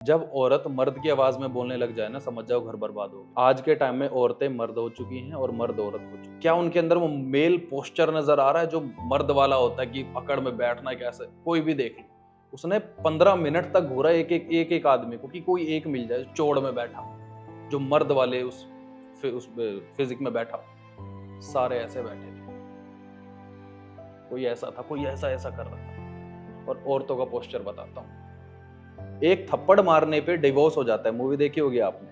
जब औरत मर्द की आवाज में बोलने लग जाए ना, समझ जाओ घर बर्बाद हो। आज के टाइम में औरतें मर्द हो चुकी हैं और मर्द औरत हो चुकी हैं। क्या उनके अंदर वो मेल पोस्चर नजर आ रहा है जो मर्द वाला होता है कि पकड़ में बैठना कैसे? कोई भी देख लो, उसने 15 मिनट तक घूरा एक एक आदमी को कि कोई एक मिल जाए चौड़ में बैठा, जो मर्द वाले उस फिजिक में बैठा। सारे ऐसे बैठे थे, कोई ऐसा था, कोई ऐसा ऐसा कर रहा था। और औरतों का पोस्चर बताता हूँ, एक थप्पड़ मारने पे डिवोर्स हो जाता है, मूवी देखी होगी आपने।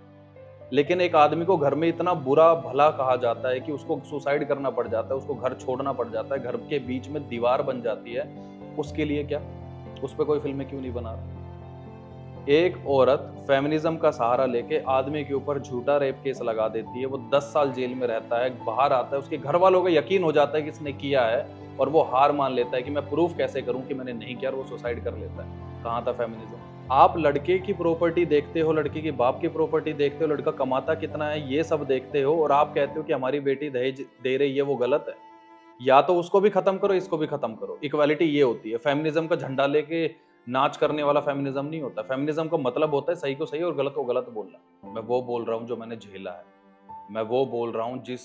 लेकिन एक आदमी को घर में इतना बुरा भला कहा जाता है कि उसको सुसाइड करना पड़ जाता है, उसको घर छोड़ना पड़ जाता है, घर के बीच में दीवार बन जाती है। उसके लिए क्या? उस पे कोई फिल्में क्यों नहीं बना रहा? एक औरत फेमिनिज्म का सहारा लेके आदमी के ऊपर झूठा रेप केस लगा देती है, वो 10 साल जेल में रहता है, बाहर आता है, उसके घर वालों को यकीन हो जाता है कि इसने किया है, और वो हार मान लेता है कि मैं प्रूफ कैसे करूं कि मैंने नहीं किया, और वो सुसाइड कर लेता है। कहां था फेमिनिज्म? आप लड़के की प्रॉपर्टी देखते हो, लड़के के बाप की प्रॉपर्टी देखते हो, लड़का कमाता कितना है ये सब देखते हो, और आप कहते हो कि हमारी बेटी दहेज दे रही है, वो गलत है। या तो उसको भी खत्म करो, इसको भी खत्म करो। इक्वालिटी ये होती है। फेमिनिज्म का झंडा लेके नाच करने वाला फेमिनिज्म नहीं होता। फेमिनिज्म का मतलब होता है सही को सही और गलत को गलत बोलना। मैं वो बोल रहा हूँ जो मैंने झेला है, मैं वो बोल रहा हूँ जिस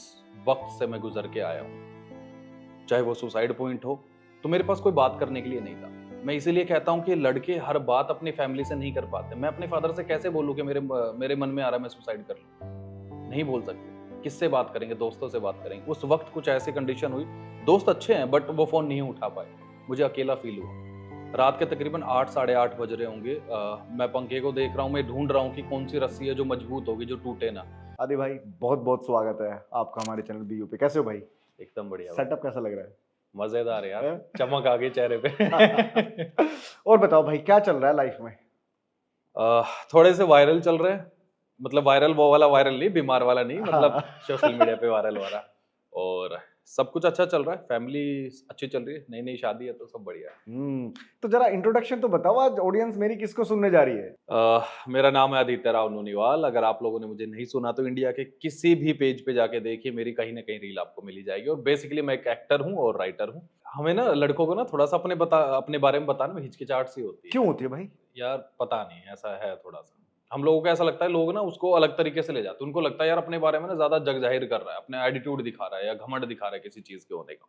वक्त से मैं गुजर के आया हूँ। चाहे वो सुसाइड पॉइंट हो, तो मेरे पास कोई बात करने के लिए नहीं था। मैं इसीलिए कहता हूँ कि लड़के हर बात अपनी फैमिली से नहीं कर पाते। मैं अपने फादर से कैसे बोलूँ कि मेरे मन में आ रहा है मैं सुसाइड कर लूँ? नहीं बोल सकते। किससे बात करेंगे? दोस्तों से बात करेंगे। उस वक्त कुछ ऐसी कंडीशन हुई, दोस्त अच्छे हैं बट वो फोन नहीं उठा पाए। मुझे अकेला फील हुआ। रात के तकरीबन 8 साढ़े 8 बज रहे होंगे। मैं पंखे को देख रहा हूँ, मैं ढूंढ रहा हूँ कि कौन सी रस्सी है जो मजबूत होगी, जो टूटे ना। आदि भाई, बहुत बहुत स्वागत है आपका हमारे चैनल बीयू पे। कैसे हो भाई? एकदम बढ़िया भाई। सेटअप कैसा लग रहा मजेदार यार। है? चमक आ गई चेहरे पे। और बताओ भाई, क्या चल रहा है लाइफ में? थोड़े से वायरल चल रहे हैं। मतलब वायरल वो वाला वायरल नहीं, बीमार वाला नहीं, मतलब हाँ। सोशल मीडिया पे वायरल हो रहा है। और सब कुछ अच्छा चल रहा है, फैमिली अच्छी चल रही है, नई नई शादी है तो सब बढ़िया है। हम्म। तो जरा इंट्रोडक्शन तो बताओ, आज ऑडियंस मेरी किसको सुनने जा रही है? मेरा नाम है आदित्य राव नूनीवाल। अगर आप लोगों ने मुझे नहीं सुना तो इंडिया के किसी भी पेज पे जाके देखिए, मेरी कहीं ना कहीं रील आपको मिल ही जाएगी। और बेसिकली मैं एक एक्टर हूँ और राइटर हूँ। हमें ना लड़कों को ना थोड़ा सा अपने बारे में बताने में हिचकिचाहट सी होती है क्यों यार। होती है भाई? यार पता नहीं, ऐसा है थोड़ा सा। हम लोगों को ऐसा लगता है, लोग ना उसको अलग तरीके से ले जाते हैं। उनको लगता है यार अपने बारे में ना ज्यादा जग जाहिर कर रहा है, अपने एटीट्यूड दिखा रहा है या घमंड दिखा रहा है किसी चीज के होने का।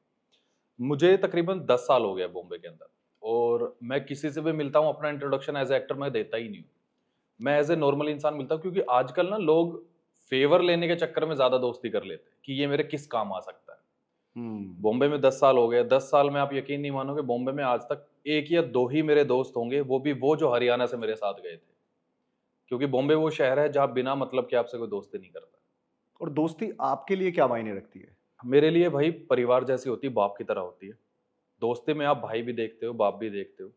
मुझे तकरीबन 10 साल हो गया बॉम्बे के अंदर, और मैं किसी से भी मिलता हूँ अपना इंट्रोडक्शन एज एक्टर मैं देता ही नहीं हूँ। मैं एज ए नॉर्मल इंसान मिलता हूँ, क्योंकि आजकल ना लोग फेवर लेने के चक्कर में ज्यादा दोस्ती कर लेते हैं कि ये मेरे किस काम आ सकता है। हम्म। बॉम्बे में 10 साल हो गए। 10 साल में आप यकीन नहीं मानोगे, बॉम्बे में आज तक एक या दो ही मेरे दोस्त होंगे, वो भी वो जो हरियाणा से मेरे साथ गए थे। क्योंकि बॉम्बे वो शहर है जहाँ बिना मतलब के आपसे कोई दोस्ती नहीं करता। और दोस्ती आपके लिए क्या मायने रखती है? मेरे लिए भाई परिवार जैसी होती है, बाप की तरह होती है। दोस्ती में आप भाई भी देखते हो, बाप भी देखते हो।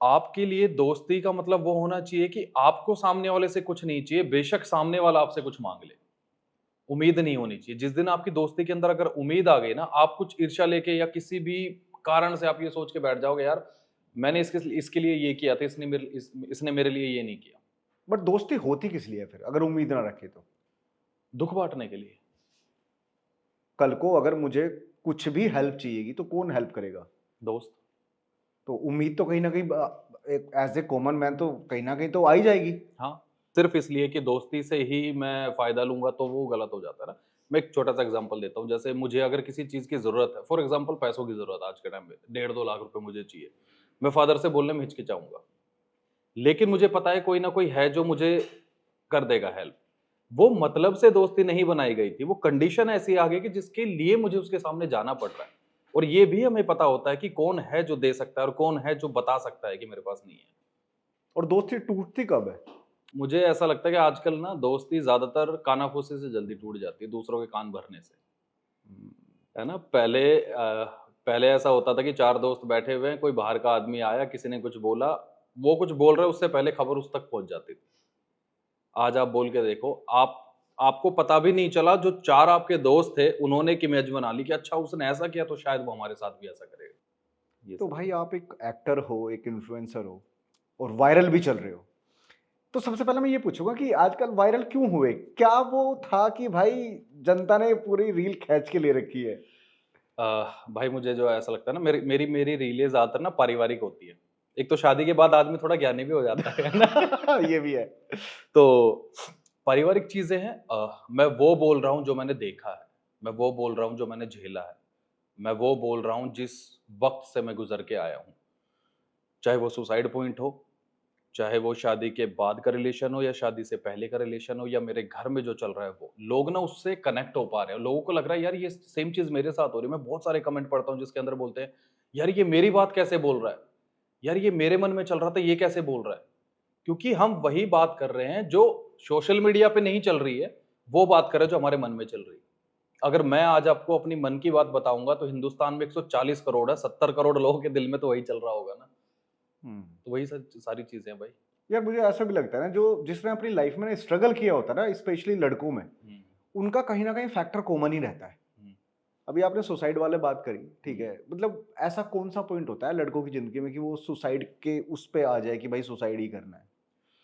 आपके लिए दोस्ती का मतलब वो होना चाहिए कि आपको सामने वाले से कुछ नहीं चाहिए, बेशक सामने वाला आपसे कुछ मांग ले। उम्मीद नहीं होनी चाहिए। जिस दिन आपकी दोस्ती के अंदर अगर उम्मीद आ गई ना, आप कुछ ईर्ष्या लेके या किसी भी कारण से आप ये सोच के बैठ जाओगे, यार मैंने इसके इसके लिए ये किया था, इसने मेरे लिए ये नहीं किया। बट दोस्ती होती किस लिए है फिर, अगर उम्मीद ना रखे तो? दुख बांटने के लिए। कल को अगर मुझे कुछ भी हेल्प चाहिएगी तो कौन हेल्प करेगा? दोस्त। तो उम्मीद तो कहीं ना कहीं एक एज ए कॉमन मैन तो कहीं ना कहीं तो आ ही जाएगी। हाँ, सिर्फ इसलिए कि दोस्ती से ही मैं फ़ायदा लूँगा तो वो गलत हो जाता है ना। मैं एक छोटा-सा एग्ज़ाम्पल देता हूँ, जैसे मुझे अगर किसी चीज़ की ज़रूरत है, फॉर एग्ज़ाम्पल पैसों की ज़रूरत है आज के टाइम में, डेढ़ 2 लाख रुपए मुझे चाहिए। मैं फ़ादर से बोलने में हिचकिचाऊँगा, लेकिन मुझे पता है कोई ना कोई है जो मुझे कर देगा हेल्प। वो मतलब से दोस्ती नहीं बनाई गई थी, वो कंडीशन ऐसी आ गई कि जिसके लिए मुझे उसके सामने जाना पड़ रहा है। और ये भी हमें पता होता है कि कौन है जो दे सकता है और कौन है जो बता सकता है कि मेरे पास नहीं है। और दोस्ती टूटती कब है? मुझे ऐसा लगता है कि आजकल ना दोस्ती ज़्यादातर कानाफूसी से जल्दी टूट जाती है, दूसरों के कान भरने से। है ना? पहले ऐसा होता था कि 4 दोस्त बैठे हुए हैं, कोई बाहर का आदमी आया, किसी ने कुछ बोला, वो कुछ बोल रहे हैं उससे पहले खबर उस तक पहुँच जाती थी। आज आप बोल के देखो, आपको पता भी नहीं चला, जो 4 आपके दोस्त थे, उन्होंने एक इमेज बना ली कि अच्छा उसने ऐसा किया तो शायद वो हमारे साथ भी ऐसा करेगा। ये तो सब भाई है। आप एक एक्टर हो, एक इन्फ्लुएंसर हो और वायरल भी चल रहे हो। तो सबसे पहले मैं ये पूछूंगा कि आजकल वायरल क्यों हुए? क्या वो था कि भाई जनता ने पूरी रील खींच के ले रखी है? भाई मुझे जो ऐसा लगता है ना, मेरी मेरी मेरी रीलें ज़्यादातर ना पारिवारिक होती है। एक तो शादी के बाद आदमी थोड़ा ज्ञानी भी हो जाता है ना। ये भी है। तो पारिवारिक चीजें हैं, मैं वो बोल रहा हूँ जो मैंने देखा है, मैं वो बोल रहा हूँ जो मैंने झेला है, मैं वो बोल रहा हूँ जिस वक्त से मैं गुजर के आया हूँ। चाहे वो सुसाइड पॉइंट हो, चाहे वो शादी के बाद का रिलेशन हो या शादी से पहले का रिलेशन हो या मेरे घर में जो चल रहा है वो, लोग ना उससे कनेक्ट हो पा रहे हैं। लोगों को लग रहा है यार ये सेम चीज़ मेरे साथ हो रही है। मैं बहुत सारे कमेंट पढ़ता हूँ जिसके अंदर बोलते हैं, यार ये मेरी बात कैसे बोल रहा है? यार ये मेरे मन में चल रहा था, ये कैसे बोल रहा है? क्योंकि हम वही बात कर रहे हैं जो सोशल मीडिया पे नहीं चल रही है, वो बात कर रहे हैं जो हमारे मन में चल रही है। अगर मैं आज आपको अपनी मन की बात बताऊँगा तो हिंदुस्तान में 140 करोड़ है, 70 करोड़ लोगों के दिल में तो वही चल रहा होगा ना। हुँ। तो वही सारी चीज़ें हैं भाई। यार मुझे ऐसा भी लगता है ना, जो जिसने अपनी लाइफ में स्ट्रगल किया होता है ना, स्पेशली लड़कों में, हुँ, उनका कहीं न कहीं फैक्टर कॉमन ही रहता है। हुँ, अभी आपने सुसाइड वाले बात करी, ठीक हुँ। है। मतलब ऐसा कौन-सा पॉइंट होता है लड़कों की ज़िंदगी में कि वो सुसाइड के उस पे आ जाए कि भाई सुसाइड ही करना है?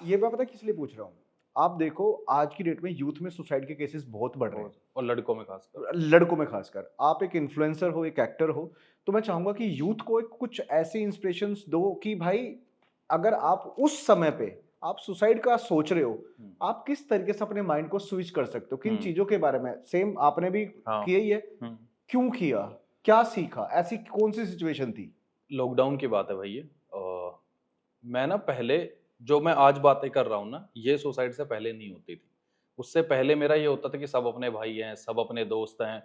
ये मैं पता है किस लिए पूछ रहा हूँ? आप देखो आज की डेट में यूथ में सुसाइड के केसेस बहुत बढ़ रहे हैं। बहुत और लड़कों में खासकर। लड़कों में खासकर। आप एक इन्फ्लुएंसर हो, एक एक्टर हो, तो मैं चाहूँगा कि यूथ को एक कुछ ऐसी इंस्पिरेशंस दो कि भाई अगर आप उस समय पे आप सुसाइड का सोच रहे हो, हुँ, आप किस तरीके से अपने माइंड को स्विच कर सकते हो? किन हुँ, चीज़ों के बारे में? सेम आपने भी हाँ, किया ही है, हुँ। क्यों किया? क्या सीखा? ऐसी कौन-सी सिचुएशन थी? लॉकडाउन की बात है भाई ये। मैं ना पहले जो मैं आज बातें कर रहा हूँ ना, ये सुसाइड से पहले नहीं होती थी। उससे पहले मेरा ये होता था कि सब अपने भाई हैं, सब अपने दोस्त हैं,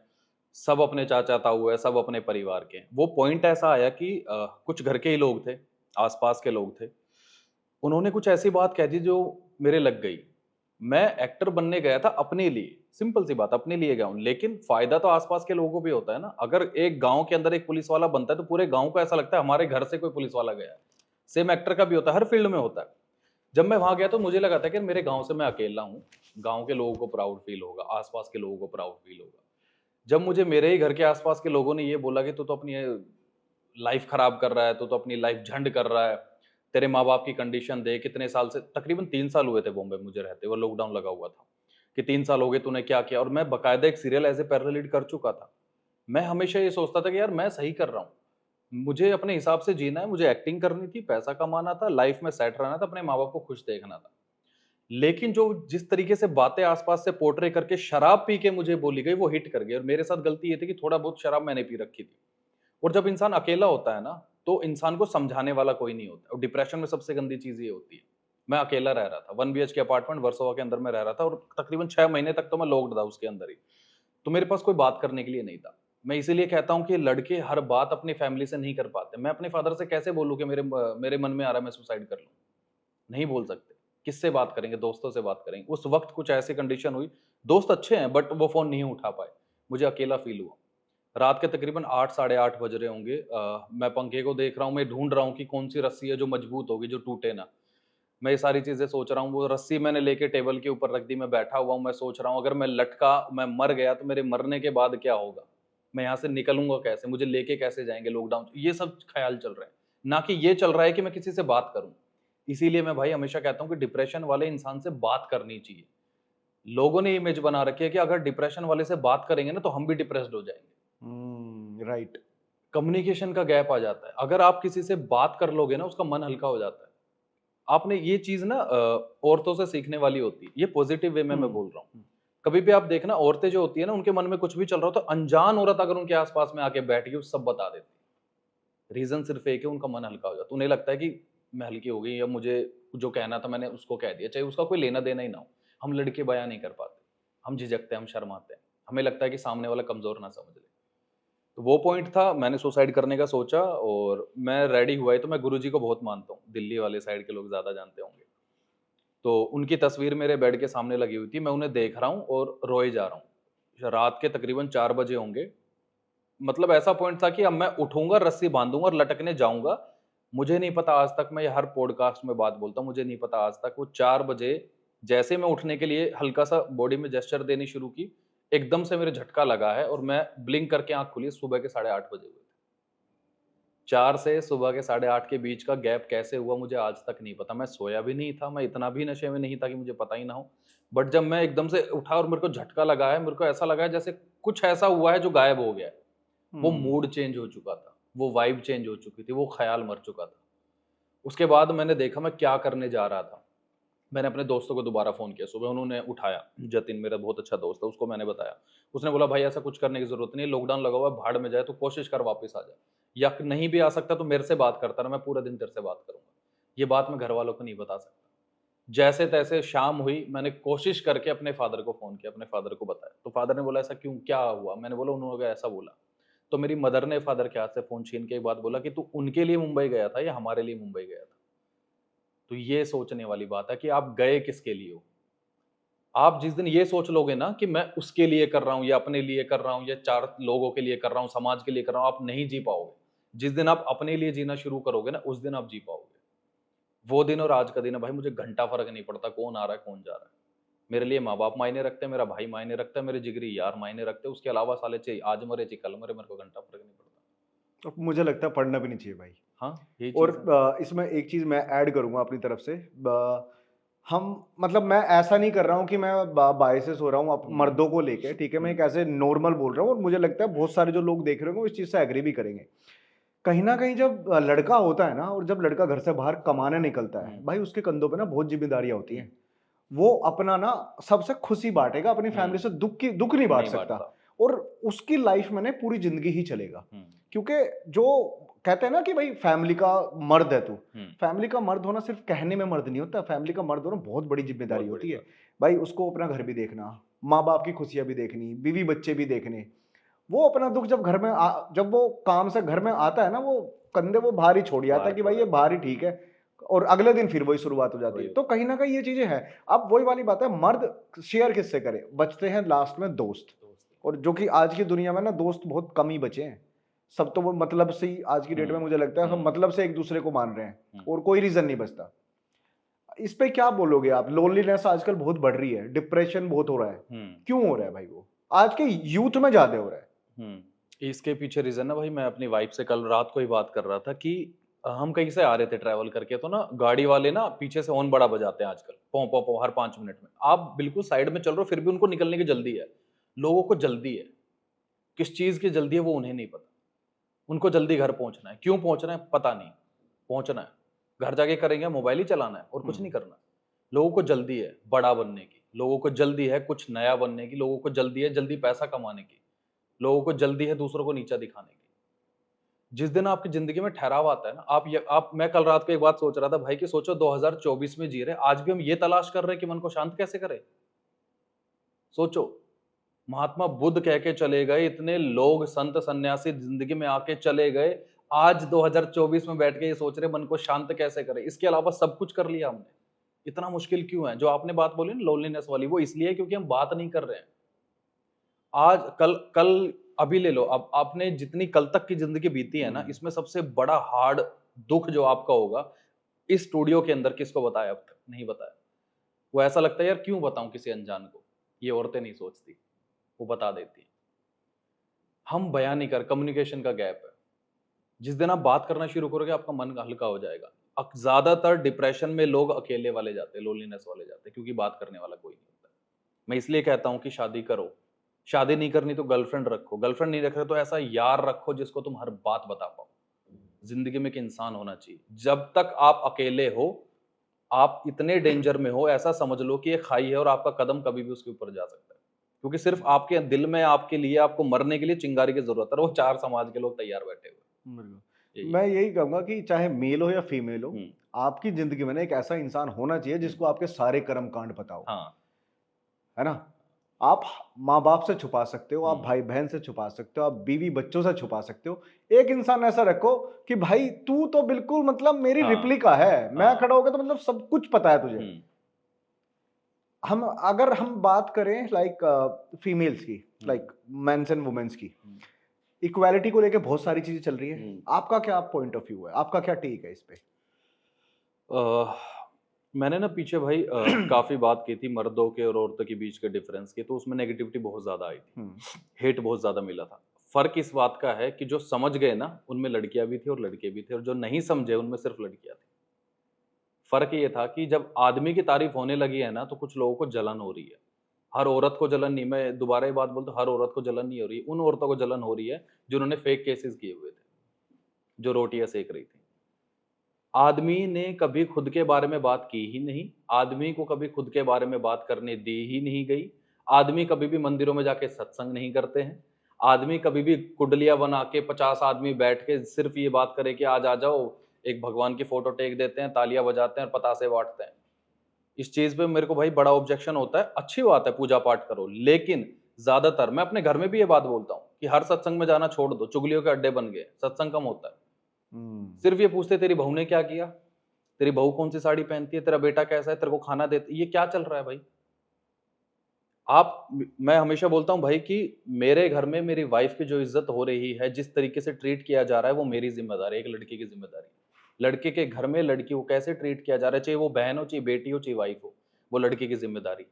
सब अपने चाचा-ताऊ हैं, सब अपने परिवार के हैं। वो पॉइंट ऐसा आया कि कुछ घर के ही लोग थे, आस-पास के लोग थे। उन्होंने कुछ ऐसी बात कह दी जो मेरे लग गई। मैं एक्टर बनने गया था अपने लिए, सिंपल सी बात अपने लिए गया हूँ, लेकिन फ़ायदा तो आस-पास के लोगों को भी होता है ना। अगर एक गाँव के अंदर एक पुलिस वाला बनता है, तो पूरे गाँव को ऐसा लगता है हमारे घर से कोई पुलिस वाला गया है। सेम एक्टर का भी होता है, हर फील्ड में होता है। जब मैं वहाँ गया तो मुझे लगा था कि मेरे गाँव से मैं अकेला हूँ, गाँव के लोगों को प्राउड फ़ील होगा, आस-पास के लोगों को प्राउड फ़ील होगा। जब मुझे मेरे ही घर के आस-पास के लोगों ने ये बोला कि तू तो अपनी लाइफ़ खराब कर रहा है, तू तो अपनी लाइफ़ झंड कर रहा है, तेरे माँ-बाप की कंडीशन देख, कितने साल से तकरीबन 3 साल हुए थे बॉम्बे मुझे रहते हुए, लॉकडाउन लगा हुआ था, कि 3 साल हो गए तूने क्या किया? और मैं बाकायदा एक serial as a parallel lead कर चुका था। मैं हमेशा ये सोचता था कि यार मैं सही कर रहा हूँ। मुझे अपने हिसाब से जीना है, मुझे एक्टिंग करनी थी, पैसा कमाना था, लाइफ़ में सेट रहना था, अपने माँ-बाप को खुश देखना था। लेकिन जो जिस तरीके से बातें आस-पास से पोर्ट्रे करके शराब पी के मुझे बोली गई, वो हिट कर गई और मेरे साथ गलती ये थी कि थोड़ा बहुत शराब मैंने पी रखी थी। और जब इंसान अकेला होता है ना, तो इंसान को समझाने वाला कोई नहीं होता और डिप्रेशन में सबसे गंदी चीज़ ये होती है। मैं अकेला रह रहा था, 1 बीएचके अपार्टमेंट वर्सोवा के अंदर मैं रह रहा था और तकरीबन 6 महीने तक तो मैं लॉक्ड था उसके अंदर ही। तो मेरे पास कोई बात करने के लिए नहीं था। मैं इसीलिए कहता हूँ कि लड़के हर बात अपनी फैमिली से नहीं कर पाते। मैं अपने फादर से कैसे बोलूँ कि मेरे मन में आ रहा है मैं सुसाइड कर लूँ? नहीं बोल सकते। किससे बात करेंगे? दोस्तों से बात करेंगे। उस वक़्त कुछ ऐसी कंडीशन हुई, दोस्त अच्छे हैं बट वो फ़ोन नहीं उठा पाए। मुझे अकेला फ़ील हुआ। रात के तकरीबन 8 साढ़े 8 बज रहे होंगे, मैं पंखे को देख रहा हूँ, मैं ढूँढ रहा हूँ कि कौन-सी रस्सी है जो मजबूत होगी, जो टूटे ना। मैं ये सारी चीज़ें सोच रहा हूँ, वो रस्सी मैंने लेके टेबल के ऊपर रख दी, मैं बैठा हुआ हूँ, मैं सोच रहा हूँ अगर मैं लटका, मैं मर गया तो मेरे मरने के बाद क्या होगा? मैं यहाँ से निकलूँगा कैसे? मुझे लेके कैसे जाएँगे लॉकडाउन? ये सब ख़्याल चल रहे हैं, ना कि ये चल रहा है कि मैं किसी से बात करूँ। इसीलिए मैं भाई हमेशा कहता हूँ कि डिप्रेशन वाले इंसान से बात करनी चाहिए। लोगों ने इमेज बना रखी है कि अगर डिप्रेशन वाले से बात करेंगे ना, तो हम भी डिप्रेस्ड हो जाएँगे। राइट। कम्युनिकेशन का गैप आ जाता है। अगर आप किसी से बात कर लोगे ना, उसका मन हल्का हो जाता है। आपने ये चीज़ ना औरतों से सीखने वाली होती है। ये पॉज़िटिव वे में हुँ, मैं बोल रहा हूँ। हुँ, कभी भी आप देखना औरतें जो होती है ना, उनके मन में कुछ भी चल रहा हो तो अनजान औरत अगर उनके आस-पास में आके बैठ गई, वो सब बता देती है। रीज़न सिर्फ़ एक है, उनका मन हल्का हो जाता है। उन्हें लगता है कि मैं हल्की हो गई या मुझे जो कहना था मैंने उसको कह दिया, चाहे उसका कोई लेना-देना ही ना हो। हम लड़के बयाँ नहीं कर पाते। हम झिझकते हैं, हम शर्माते हैं। हमें लगता है कि सामने वाला कमज़ोर ना समझ ले। तो वो पॉइंट था, मैंने सुसाइड करने का सोचा और मैं रेडी हुआ ही तो मैं गुरुजी को बहुत मानता हूँ। दिल्ली वाले साइड के लोग ज़्यादा जानते होंगे। तो उनकी तस्वीर मेरे बेड के सामने लगी हुई थी, मैं उन्हें देख रहा हूँ और रोए जा रहा हूँ। रात के तकरीबन 4 बजे होंगे, मतलब ऐसा पॉइंट था कि अब मैं उठूँगा, रस्सी बाँधूँगा और लटकने जाऊँगा। मुझे नहीं पता आज तक, मैं ये हर पॉडकास्ट में बात बोलता हूँ, मुझे नहीं पता आज तक वो 4 बजे जैसे मैं उठने के लिए हल्का-सा बॉडी में जेस्चर देनी शुरू की, एकदम से मेरे झटका लगा है और मैं ब्लिंक करके आँख खुली, सुबह के साढ़े 8 बजे हुए थे। 4 से सुबह के साढ़े 8 के बीच का गैप कैसे हुआ मुझे आज तक नहीं पता। मैं सोया भी नहीं था, मैं इतना भी नशे में नहीं था कि मुझे पता ही ना हो। बट जब मैं एकदम से उठा और मेरे को झटका लगा है, मेरे को ऐसा लगा है जैसे कुछ ऐसा हुआ है जो गायब हो गया है। वो हुँ, मूड चेंज हो चुका था, वो वाइब चेंज हो चुकी थी, वो ख़्याल मर चुका था। उसके बाद मैंने देखा मैं क्या करने जा रहा था। मैंने अपने दोस्तों को दोबारा फ़ोन किया, सुबह उन्होंने उठाया, जतिन मेरा बहुत अच्छा दोस्त है, उसको मैंने बताया। उसने बोला भाई ऐसा कुछ करने की ज़रूरत नहीं है, लॉकडाउन लगा हुआ है, भाड़ में जाए तो कोशिश कर वापस आ जा। या नहीं भी आ सकता तो मेरे से बात करता रह, मैं पूरा दिन तेरे से बात करूँगा। ये बात मैं घरवालों को नहीं बता सकता। जैसे-तैसे शाम हुई, मैंने कोशिश करके अपने फ़ादर को फ़ोन किया, अपने फ़ादर को बताया। तो फ़ादर ने बोला ऐसा क्यों, क्या हुआ? मैंने बोला उन्होंने ऐसा बोला। तो मेरी मदर ने फ़ादर के हाथ से फ़ोन छीन के एक बात बोला कि तू उनके लिए मुंबई गया था या हमारे लिए मुंबई गया था? तो ये सोचने वाली बात है कि आप गए किसके लिए हो? आप जिस दिन ये सोच लोगे ना कि मैं उसके लिए कर रहा हूँ या अपने लिए कर रहा हूँ या 4 लोगों के लिए कर रहा हूँ, समाज के लिए कर रहा हूँ, आप नहीं जी पाओगे। जिस दिन आप अपने लिए जीना शुरू करोगे ना, उस दिन आप जी पाओगे। वो दिन और आज का दिन है भाई, मुझे घंटा फ़र्क नहीं पड़ता कौन आ रहा है, कौन जा रहा है। मेरे लिए माँ-बाप मायने रखते हैं, मेरा भाई मायने रखता है, मेरे जिगरी यार मायने रखते हैं, उसके अलावा साले चाहे आज मरे चाहे कल मरे, मेरे को घंटा फ़र्क नहीं पड़ता। तो मुझे लगता है पढ़ना भी नहीं चाहिए भाई। हाँ, यही और चीज़ है। इसमें एक चीज़ मैं ऐड करूँगा अपनी तरफ से। हम मतलब मैं ऐसा नहीं कर रहा हूँ कि मैं बायसेस हो रहा हूँ हुँ, मर्दों को लेके, ठीक है, मैं एक हुँ, ऐसे नॉर्मल बोल रहा हूँ और मुझे लगता है बहुत सारे जो लोग देख रहे होंगे वो इस चीज़ से एग्री भी करेंगे। कहीं ना कहीं जब लड़का होता है ना और जब लड़का घर से बाहर कमाने निकलता है हुँ, भाई, उसके कंधों पे ना बहुत जिम्मेदारियां होती हुँ, हैं। वो अपना ना सबसे खुशी बांटेगा, अपनी फैमिली हुँ, से दुख नहीं बांट नहीं सकता। बाँटता। और उसकी लाइफ में ना पूरी जिंदगी ही चलेगा। हुँ, क्योंकि जो कहते हैं ना कि भाई फैमिली का मर्द है तू, हुँ, फैमिली का मर्द होना सिर्फ कहने में मर्द नहीं होता, फैमिली का मर्द होना बहुत बड़ी जिम्मेदारी बहुत बड़ी होती है। बात। भाई उसको अपना घर भी देखना, माँ बाप की खुशियां भी देखनी, बीवी बच्चे भी देखने। वो अपना दुख जब जब वो काम से घर में आता है ना, वो कंधे वो भारी छोड़ जाता बाहर है कि भाई छोड़ ये आता है। भारी ठीक है। और अगले दिन फिर वही शुरुआत हो जाती है। वही तो होता कहीं ना कहीं ये चीजें हैं। अब वही वाली बात है, मर्द शेयर किससे करे, बचते हैं लास्ट में दोस्त। है, दोस्त। और जो कि आज की दुनिया में ना दोस्त बहुत कम ही बचे हैं। सब तो वो मतलब से ही आज की डेट में हुँ, मुझे लगता है सब हुँ, मतलब से एक दूसरे को मान रहे हैं। हुँ, और कोई रीजन नहीं बचता। इस पे क्या बोलोगे आप? लोनलीनेस आजकल बहुत बढ़ रही है, डिप्रेशन बहुत हो रहा है। हुँ, क्यों हो रहा है भाई? वो आज के यूथ में ज्यादा हो रहा है। हुँ। इसके पीछे रीज़न ना भाई, मैं अपनी वाइफ़ से कल रात को ही बात कर रहा था कि हम कहीं से आ रहे थे ट्रैवल करके, तो ना गाड़ी वाले ना पीछे से हॉर्न बड़ा बजाते हैं आजकल, पों, पों, पों हर 5 मिनट में। आप बिल्कुल साइड में चल रहे हो फिर भी उनको निकलने की जल्दी है। लोगों को जल्दी है। किस चीज़ की जल्दी है वो उन्हें नहीं पता। उनको जल्दी घर पहुँचना है। क्यों पहुँचना है पता नहीं, पहुँचना है। घर जाके करेंगे मोबाइल ही चलाना है और कुछ नहीं हम्म। करना। लोगों को जल्दी है बड़ा बनने की, लोगों को जल्दी है कुछ नया बनने की, लोगों को जल्दी है जल्दी पैसा कमाने की, लोगों को जल्दी है दूसरों को नीचा दिखाने की। जिस दिन आपकी ज़िंदगी में ठहराव आता है ना, आप मैं कल रात को एक बात सोच रहा था भाई कि सोचो 2024 में जी रहे हैं, आज भी हम ये तलाश कर रहे हैं कि मन को शांत कैसे करें? सोचो, महात्मा बुद्ध कह के चले गए, इतने लोग संत सन्यासी ज़िंदगी में आके चले गए, आज 2024 में बैठ के ये सोच रहे हैं मन को शांत कैसे करें? इसके अलावा सब कुछ कर लिया हमने। इतना मुश्किल क्यों है? जो आपने बात बोली ना लोनलीनेस वाली, वो इसलिए है क्योंकि हम बात नहीं कर रहे हैं। आज कल कल अभी ले लो, अब आपने जितनी कल तक की ज़िंदगी बीती है ना, हम्म। इसमें सबसे बड़ा हार्ड दुःख जो आपका होगा, इस स्टूडियो के अंदर किसको बताया अब तक? नहीं बताया। वो ऐसा लगता है यार क्यों बताऊँ किसी अनजान को? ये औरतें नहीं सोचती, वो बता देती हैं। हम बयान नहीं कर, कम्युनिकेशन का गैप है। जिस दिन आप बात करना शुरू करोगे आपका मन हल्का हो जाएगा। ज़्यादातर डिप्रेशन में लोग अकेले वाले जाते हैं, लोनलीनेस वाले जाते हैं क्योंकि बात करने वाला कोई नहीं होता। मैं इसलिए कहता हूँ कि शादी करो। शादी नहीं करनी तो गर्लफ्रेंड रखो, गर्लफ्रेंड नहीं रख रहे तो ऐसा यार रखो जिसको तुम हर बात बता पाओ। ज़िंदगी में एक इंसान होना चाहिए। जब तक आप अकेले हो, आप इतने डेंजर में हो, ऐसा समझ लो कि ये खाई है और आपका कदम कभी भी उसके ऊपर जा सकता है। क्योंकि सिर्फ़ आपके दिल में आपके लिए आपको मरने के लिए चिंगारी की ज़रूरत है और वो 4 समाज के लोग तैयार बैठे हुए हैं। बिल्कुल। यही है। मैं यही कहूँगा कि चाहे मेल हो या फीमेल हो, हुँ, आपकी ज़िंदगी में ना एक ऐसा इंसान होना चाहिए हुँ। जिसको आपके सारे कर्म कांड पता हो, हाँ। है ना? आप माँ-बाप से छुपा सकते हो, आप हुँ, भाई-बहन से छुपा सकते हो, आप बीवी-बच्चों से छुपा सकते हो। एक इंसान ऐसा रखो कि भाई तू तो बिल्कुल मतलब मेरी हाँ, रिप्लिका है, मैं हाँ। खड़ा हो गया तो मतलब सब कुछ पता है तुझे। हुँ, अगर हम बात करें लाइक फीमेल्स की, हुँ, लाइक मेंस एंड वुमेन्स की, हुँ, इक्वालिटी को लेके बहुत सारी चीज़ें चल रही है। हुँ। आपका क्या पॉइंट ऑफ व्यू है? आपका क्या टेक है इस पे? अ, मैंने ना पीछे भाई काफ़ी बात की थी मर्दों के और औरतों के बीच के डिफरेंस की, तो उसमें नेगेटिविटी बहुत ज़्यादा आई थी। हुँ, हेट बहुत ज़्यादा मिला था। फ़र्क इस बात का है कि जो समझ गए ना, उनमें लड़कियाँ भी थी और लड़के भी थे और जो नहीं समझे, उनमें सिर्फ़ लड़कियाँ थी। फ़र्क ये था कि जब आदमी की तारीफ़ होने लगी है ना, तो कुछ लोगों को जलन हो रही है। हर औरत को जलन नहीं, मैं दोबारा ये बात बोलता हूँ, हर औरत को जलन नहीं हो रही है। उन औरतों को जलन हो रही है, जिन्होंने फेक केसेज़ किए हुए थे, जो रोटियाँ सेक रही थी। आदमी ने कभी खुद के बारे में बात की ही नहीं, आदमी को कभी खुद के बारे में बात करने दी ही नहीं गई, आदमी कभी भी मंदिरों में जाके सत्संग नहीं करते हैं, आदमी कभी भी कुंडलियाँ बना के 50 आदमी बैठ के सिर्फ ये बात करे कि आज आ जाओ, एक भगवान की फोटो टेक देते हैं, तालियां बजाते हैं और पतासे बाँटते हैं। इस चीज़ पे मेरे को भाई बड़ा ऑब्जेक्शन होता है, अच्छी बात है पूजा पाठ करो, लेकिन ज़्यादातर मैं अपने घर में भी ये बात बोलता हूँ कि हर सत्संग में जाना छोड़ दो, चुगलियों के अड्डे बन गए, सत्संग कम होता है। सिर्फ ये पूछते तेरी बहू ने क्या किया, तेरी बहू कौन सी साड़ी पहनती है, तेरा बेटा कैसा है, तेरे को खाना देती, ये क्या चल रहा है भाई? मैं हमेशा बोलता हूँ भाई कि मेरे घर में मेरी वाइफ की जो इज्जत हो रही है, जिस तरीके से ट्रीट किया जा रहा है, वो मेरी जिम्मेदारी है, एक लड़की की जिम्मेदारी है। लड़के के घर में लड़की को कैसे ट्रीट किया जा रहा है, चाहे वो बहन हो, चाहे बेटी हो, चाहे वाइफ हो, वो लड़की की जिम्मेदारी है।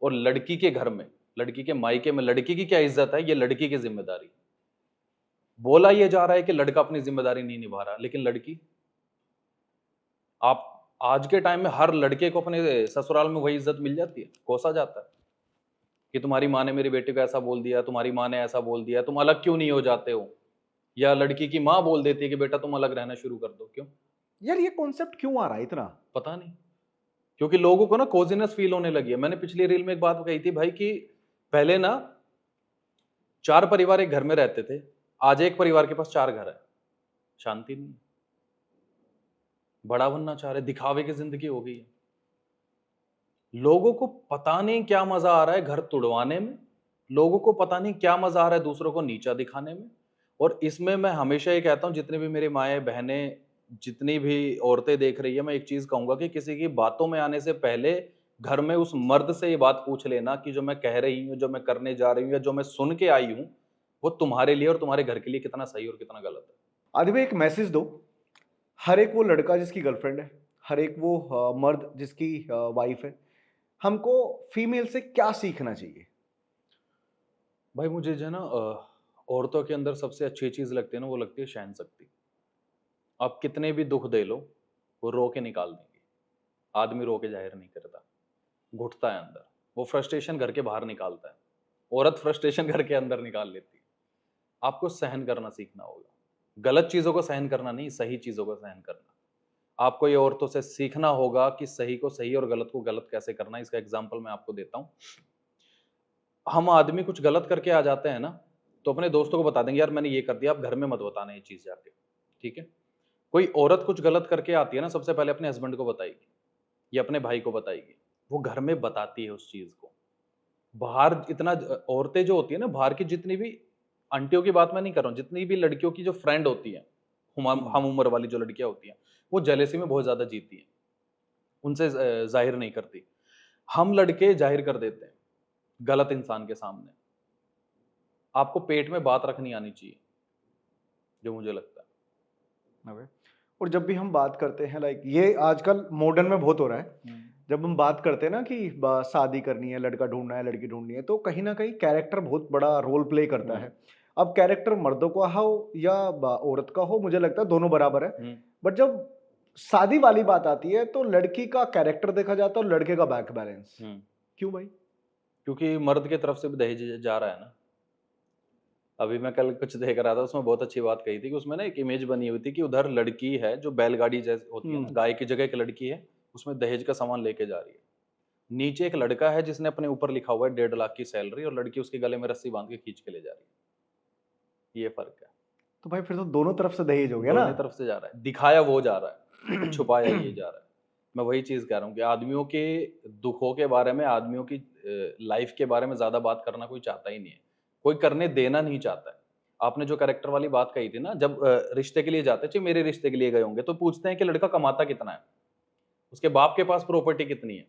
और लड़की के घर में, लड़की के मायके में लड़की की क्या इज्जत है, ये लड़की की जिम्मेदारी है। बोला ये जा रहा है कि लड़का अपनी जिम्मेदारी नहीं निभा रहा, लेकिन लड़की, आप आज के टाइम में हर लड़के को अपने ससुराल में वही इज्जत मिल जाती है, कोसा जाता है कि तुम्हारी माँ ने मेरी बेटी को ऐसा बोल दिया, तुम्हारी माँ ने ऐसा बोल दिया, तुम अलग क्यों नहीं हो जाते हो? या लड़की की माँ बोल देती है कि बेटा तुम अलग रहना शुरू कर दो, क्यों? यार ये कॉन्सेप्ट क्यों आ रहा है इतना? पता नहीं, क्योंकि लोगों को ना कोजीनेस फील होने लगी है। मैंने पिछली रील में एक बात कही थी भाई कि पहले ना 4 परिवार एक घर में रहते थे, आज एक परिवार के पास 4 घर है, शांति नहीं है। बड़ा बनना चाह रहे, दिखावे की जिंदगी हो गई है। लोगों को पता नहीं क्या मजा आ रहा है घर तुड़वाने में, लोगों को पता नहीं क्या मजा आ रहा है दूसरों को नीचा दिखाने में। और इसमें मैं हमेशा ये कहता हूँ, जितने भी मेरी माएँ बहनें, जितनी भी औरतें देख रही है, मैं एक चीज कहूंगा कि किसी की बातों में आने से पहले घर में उस मर्द से ये बात पूछ लेना कि जो मैं कह रही हूँ, जो मैं करने जा रही हूँ, या जो मैं सुन के आई हूँ, वो तुम्हारे लिए और तुम्हारे घर के लिए कितना सही और कितना गलत है। आदि भाई एक मैसेज दो, हर एक वो लड़का जिसकी गर्लफ्रेंड है, हर एक वो मर्द जिसकी वाइफ है, हमको फीमेल से क्या सीखना चाहिए? भाई मुझे जो है ना, औरतों के अंदर सबसे अच्छी चीज लगती है ना, वो लगती है सहन शक्ति। आप कितने भी दुख दे लो, वो रो के निकाल देंगे। आदमी रो के जाहिर नहीं करता, घुटता है अंदर, वो फ्रस्ट्रेशन घर के बाहर निकालता है। औरत फ्रस्ट्रेशन घर के अंदर निकाल लेती है। आपको सहन करना सीखना होगा, गलत चीजों को सहन करना नहीं, सही चीजों को सहन करना। आपको ये औरतों से सीखना होगा कि सही को सही और गलत को गलत कैसे करना है। इसका एग्जाम्पल मैं आपको देता हूँ। हम आदमी कुछ गलत करके आ जाते हैं ना, तो अपने दोस्तों को बता देंगे यार मैंने ये कर दिया, आप घर में मत बताना ये चीज जाके, ठीक है? कोई औरत कुछ गलत करके आती है ना, सबसे पहले अपने हस्बैंड को बताएगी या अपने भाई को बताएगी। वो घर में बताती है उस चीज को। बाहर इतना औरतें जो होती है ना, बाहर की जितनी भी आंटियों की बात मैं नहीं कर रहा हूँ, जितनी भी लड़कियों की जो फ्रेंड होती है, हम उम्र वाली जो लड़कियां होती हैं, वो जेलेसी में बहुत ज्यादा जीती हैं, उनसे जाहिर नहीं करती। हम लड़के जाहिर कर देते हैं गलत इंसान के सामने। आपको पेट में बात रखनी आनी चाहिए, जो मुझे लगता है। ओके। और जब भी हम बात करते हैं, लाइक ये आजकल मॉडर्न में बहुत हो रहा है, जब हम बात करते हैं ना कि शादी करनी है, लड़का ढूंढना है, लड़की ढूंढनी है, तो कहीं ना कहीं कैरेक्टर बहुत बड़ा रोल प्ले करता है। अब कैरेक्टर मर्दों का हो या औरत का हो, मुझे लगता है दोनों बराबर है। बट जब शादी वाली बात आती है तो लड़की का कैरेक्टर देखा जाता है और लड़के का बैंक बैलेंस। क्यों भाई? क्योंकि मर्द की तरफ से भी दहेज जा रहा है ना। अभी मैं कल कुछ देख रहा था, उसमें बहुत अच्छी बात कही थी कि उसमें ना एक इमेज बनी हुई थी कि उधर लड़की है जो बैलगाड़ी जैसे होती है ना, गाय की जगह एक लड़की है, उसमें दहेज का सामान लेके जा रही है। नीचे एक लड़का है जिसने अपने ऊपर लिखा हुआ है 1.5 लाख की सैलरी, और लड़की उसके गले में रस्सी बांध के खींच के ले जा रही है। ये फर्क है। तो भाई फिर तो दोनों तरफ से दहेज हो गया ना। दोनों तरफ से जा रहा है, दिखाया वो जा रहा है, छुपाया ये जा रहा है। मैं वही चीज कह रहा हूँ कि आदमियों के दुखों के बारे में, आदमियों की लाइफ के बारे में ज्यादा बात करना कोई चाहता ही नहीं है, कोई करने देना नहीं चाहता है। आपने जो कैरेक्टर वाली बात कही थी ना, जब रिश्ते के लिए जाते, चाहे मेरे रिश्ते के लिए गए होंगे, तो पूछते हैं कि लड़का कमाता कितना है, उसके बाप के पास प्रॉपर्टी कितनी है,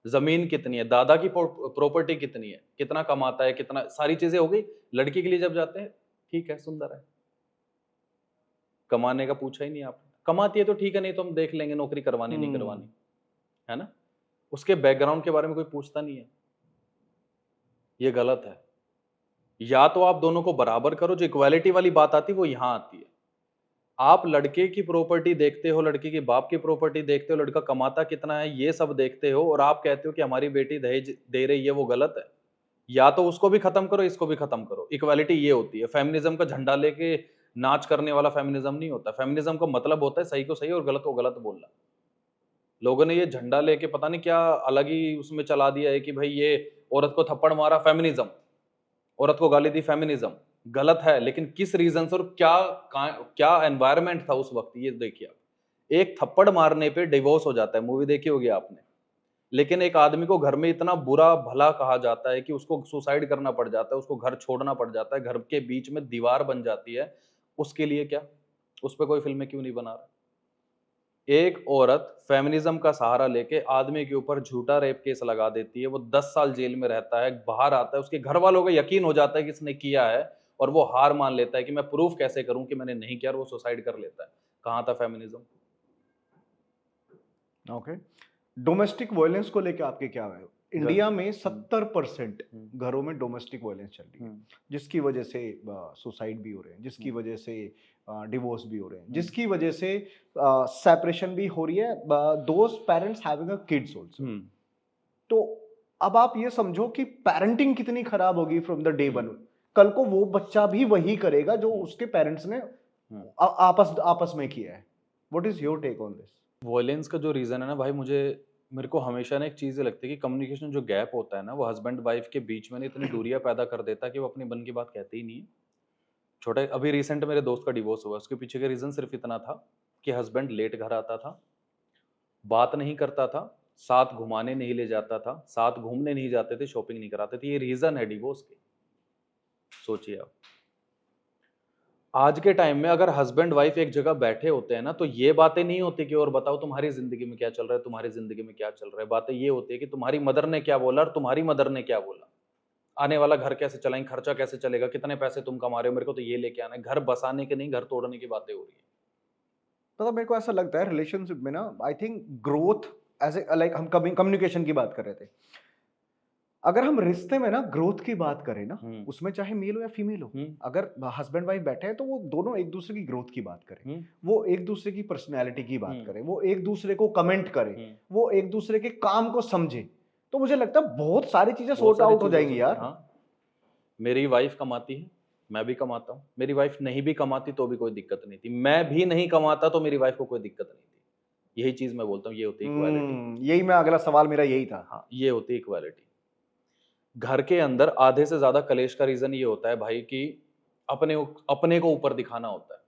जमीन कितनी है, दादा की प्रॉपर्टी कितनी है, कितना कमाता है, कितना, सारी चीजें हो गई। लड़की के लिए जब जाते हैं, ठीक है सुंदर है, कमाने का पूछा ही नहीं आपने। कमाती है तो ठीक है, नहीं तो हम देख लेंगे नौकरी करवानी नहीं करवानी, है ना। उसके बैकग्राउंड के बारे में कोई पूछता नहीं है। ये गलत है। या तो आप दोनों को बराबर करो, जो इक्वालिटी वाली बात आती है वो यहां आती है। आप लड़के की प्रॉपर्टी देखते हो, लड़के के बाप की प्रॉपर्टी देखते हो, लड़का कमाता कितना है ये सब देखते हो, और आप कहते हो कि हमारी बेटी दहेज दे रही है, वो गलत है। या तो उसको भी खत्म करो, इसको भी खत्म करो। इक्वालिटी ये होती है। फेमिनिज्म का झंडा लेके नाच करने वाला फेमिनिज्म नहीं होता। फेमिनिज्म का मतलब होता है सही को सही और गलत को गलत बोलना। लोगों ने ये झंडा लेके पता नहीं क्या अलग ही उसमें चला दिया है कि भाई ये औरत को थप्पड़ मारा फेमिनिज्म, औरत को गाली दी फेमिनिज्म। गलत है, लेकिन किस रीजन से और क्या एनवायरनमेंट था उस वक्त, ये देखिए आप। एक थप्पड़ मारने पे डिवोर्स हो जाता है, मूवी देखी होगी आपने। लेकिन एक आदमी को घर में इतना बुरा भला कहा जाता है कि उसको सुसाइड करना पड़ जाता है, उसको घर छोड़ना पड़ जाता है, घर के बीच में दीवार बन जाती है। उसके लिए क्या, उस पर कोई फिल्में क्यों नहीं बना रहा? एक औरत फेमिनिज्म का सहारा लेके आदमी के ऊपर झूठा रेप केस लगा देती है, वो 10 साल जेल में रहता है, बाहर आता है, उसके घर वालों को यकीन हो जाता है कि इसने किया है, और वो हार मान लेता है कि मैं प्रूफ कैसे करूं कि मैंने नहीं किया, और वो सुसाइड कर लेता है। कहां था फेमिनिज्म? ओके। डोमेस्टिक वायलेंस को लेके आपके क्या है? इंडिया में 70% घरों में डोमेस्टिक वायलेंस चल रही है, जिसकी वजह से सुसाइड भी हो रहे हैं, जिसकी वजह से डिवोर्स भी हो रहे हैं, जिसकी वजह से सेपरेशन भी हो रही है, those parents having a kids also. तो अब आप ये समझो कि पेरेंटिंग कितनी खराब होगी फ्रॉम द डे वन। कल को वो बच्चा भी वही करेगा जो उसके पेरेंट्स ने आपस आपस में किया है। What is your take on this? Violence का जो रीजन है ना भाई, मेरे को हमेशा ना एक चीज लगती है कि कम्युनिकेशन जो गैप होता है ना, वो हस्बैंड वाइफ के बीच में ना इतनी दूरियां पैदा कर देता है कि वो अपनी मन की बात कहते ही नहीं है। छोटा अभी रिसेंट मेरे दोस्त का डिवोर्स हुआ, उसके पीछे का रीजन सिर्फ इतना था कि हस्बैंड लेट घर आता था, बात नहीं करता था, साथ घुमाने नहीं ले जाता था, साथ घूमने नहीं जाते थे, शॉपिंग नहीं कराते थे। ये रीजन है डिवोर्स के। सोचिए आप, आज के टाइम में अगर हस्बैंड वाइफ एक जगह बैठे होते हैं ना, तो ये बातें नहीं होती कि और बताओ तुम्हारी जिंदगी में क्या चल रहा है, तुम्हारी जिंदगी में क्या चल रहा है। बातें ये होती है कि तुम्हारी मदर ने क्या बोला और तुम्हारी मदर ने क्या बोला, आने वाला घर कैसे चलाएंगे, खर्चा कैसे चलेगा, कितने पैसे तुम कमा रहे हो, मेरे को तो ये लेके आना है। घर बसाने के नहीं, घर तोड़ने की बातें हो रही है। मतलब मेरे को ऐसा लगता है रिलेशनशिप में ना, I think growth as a, like हम कभी कम्युनिकेशन की बात कर रहे थे, अगर हम रिश्ते में ना ग्रोथ की बात करें ना, उसमें चाहे मेल हो या फीमेल हो, अगर हस्बैंड वाइफ बैठे हैं तो वो दोनों एक दूसरे की ग्रोथ की बात करें, वो एक दूसरे की पर्सनैलिटी की बात करें, वो एक दूसरे को कमेंट करें, वो एक दूसरे के काम को समझे, तो मुझे लगता है बहुत सारी चीजें सॉर्ट आउट हो जाएंगी यार। हाँ, मेरी वाइफ कमाती है, मैं भी कमाता हूँ। मेरी वाइफ नहीं भी कमाती तो भी कोई दिक्कत नहीं थी, मैं भी नहीं कमाता तो मेरी वाइफ को कोई दिक्कत नहीं थी। यही चीज मैं बोलता हूँ, ये होती है इक्वालिटी। यही मैं, अगला सवाल मेरा यही था। हाँ, ये होती है इक्वालिटी। घर के अंदर आधे से ज्यादा कलेश का रीजन ये होता है भाई कि अपने को ऊपर दिखाना होता है।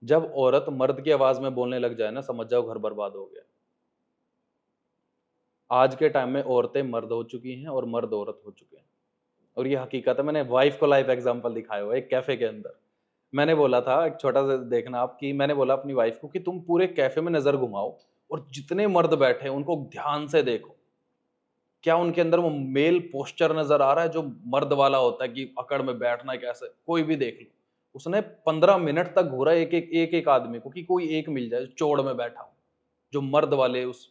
जब औरत मर्द की आवाज में बोलने लग जाए ना, समझ जाओ घर बर्बाद हो गया। आज के टाइम में औरतें मर्द हो चुकी हैं और मर्द औरत हो चुके हैं, और ये हकीकत है। मैंने वाइफ को लाइव एग्जांपल दिखाया हुआ है एक कैफे के अंदर। मैंने बोला था, एक छोटा सा देखना आप, कि मैंने बोला अपनी वाइफ को कि तुम पूरे कैफे में नजर घुमाओ और जितने मर्द बैठे हैं उनको ध्यान से देखो, क्या उनके अंदर वो मेल पोस्चर नजर आ रहा है जो मर्द वाला होता है कि अकड़ में बैठना कैसे। कोई भी देख लो, उसने 15 मिनट तक घूरा एक आदमी को कि कोई एक मिल जाए चौड़ में बैठा हो, जो मर्द वाले उस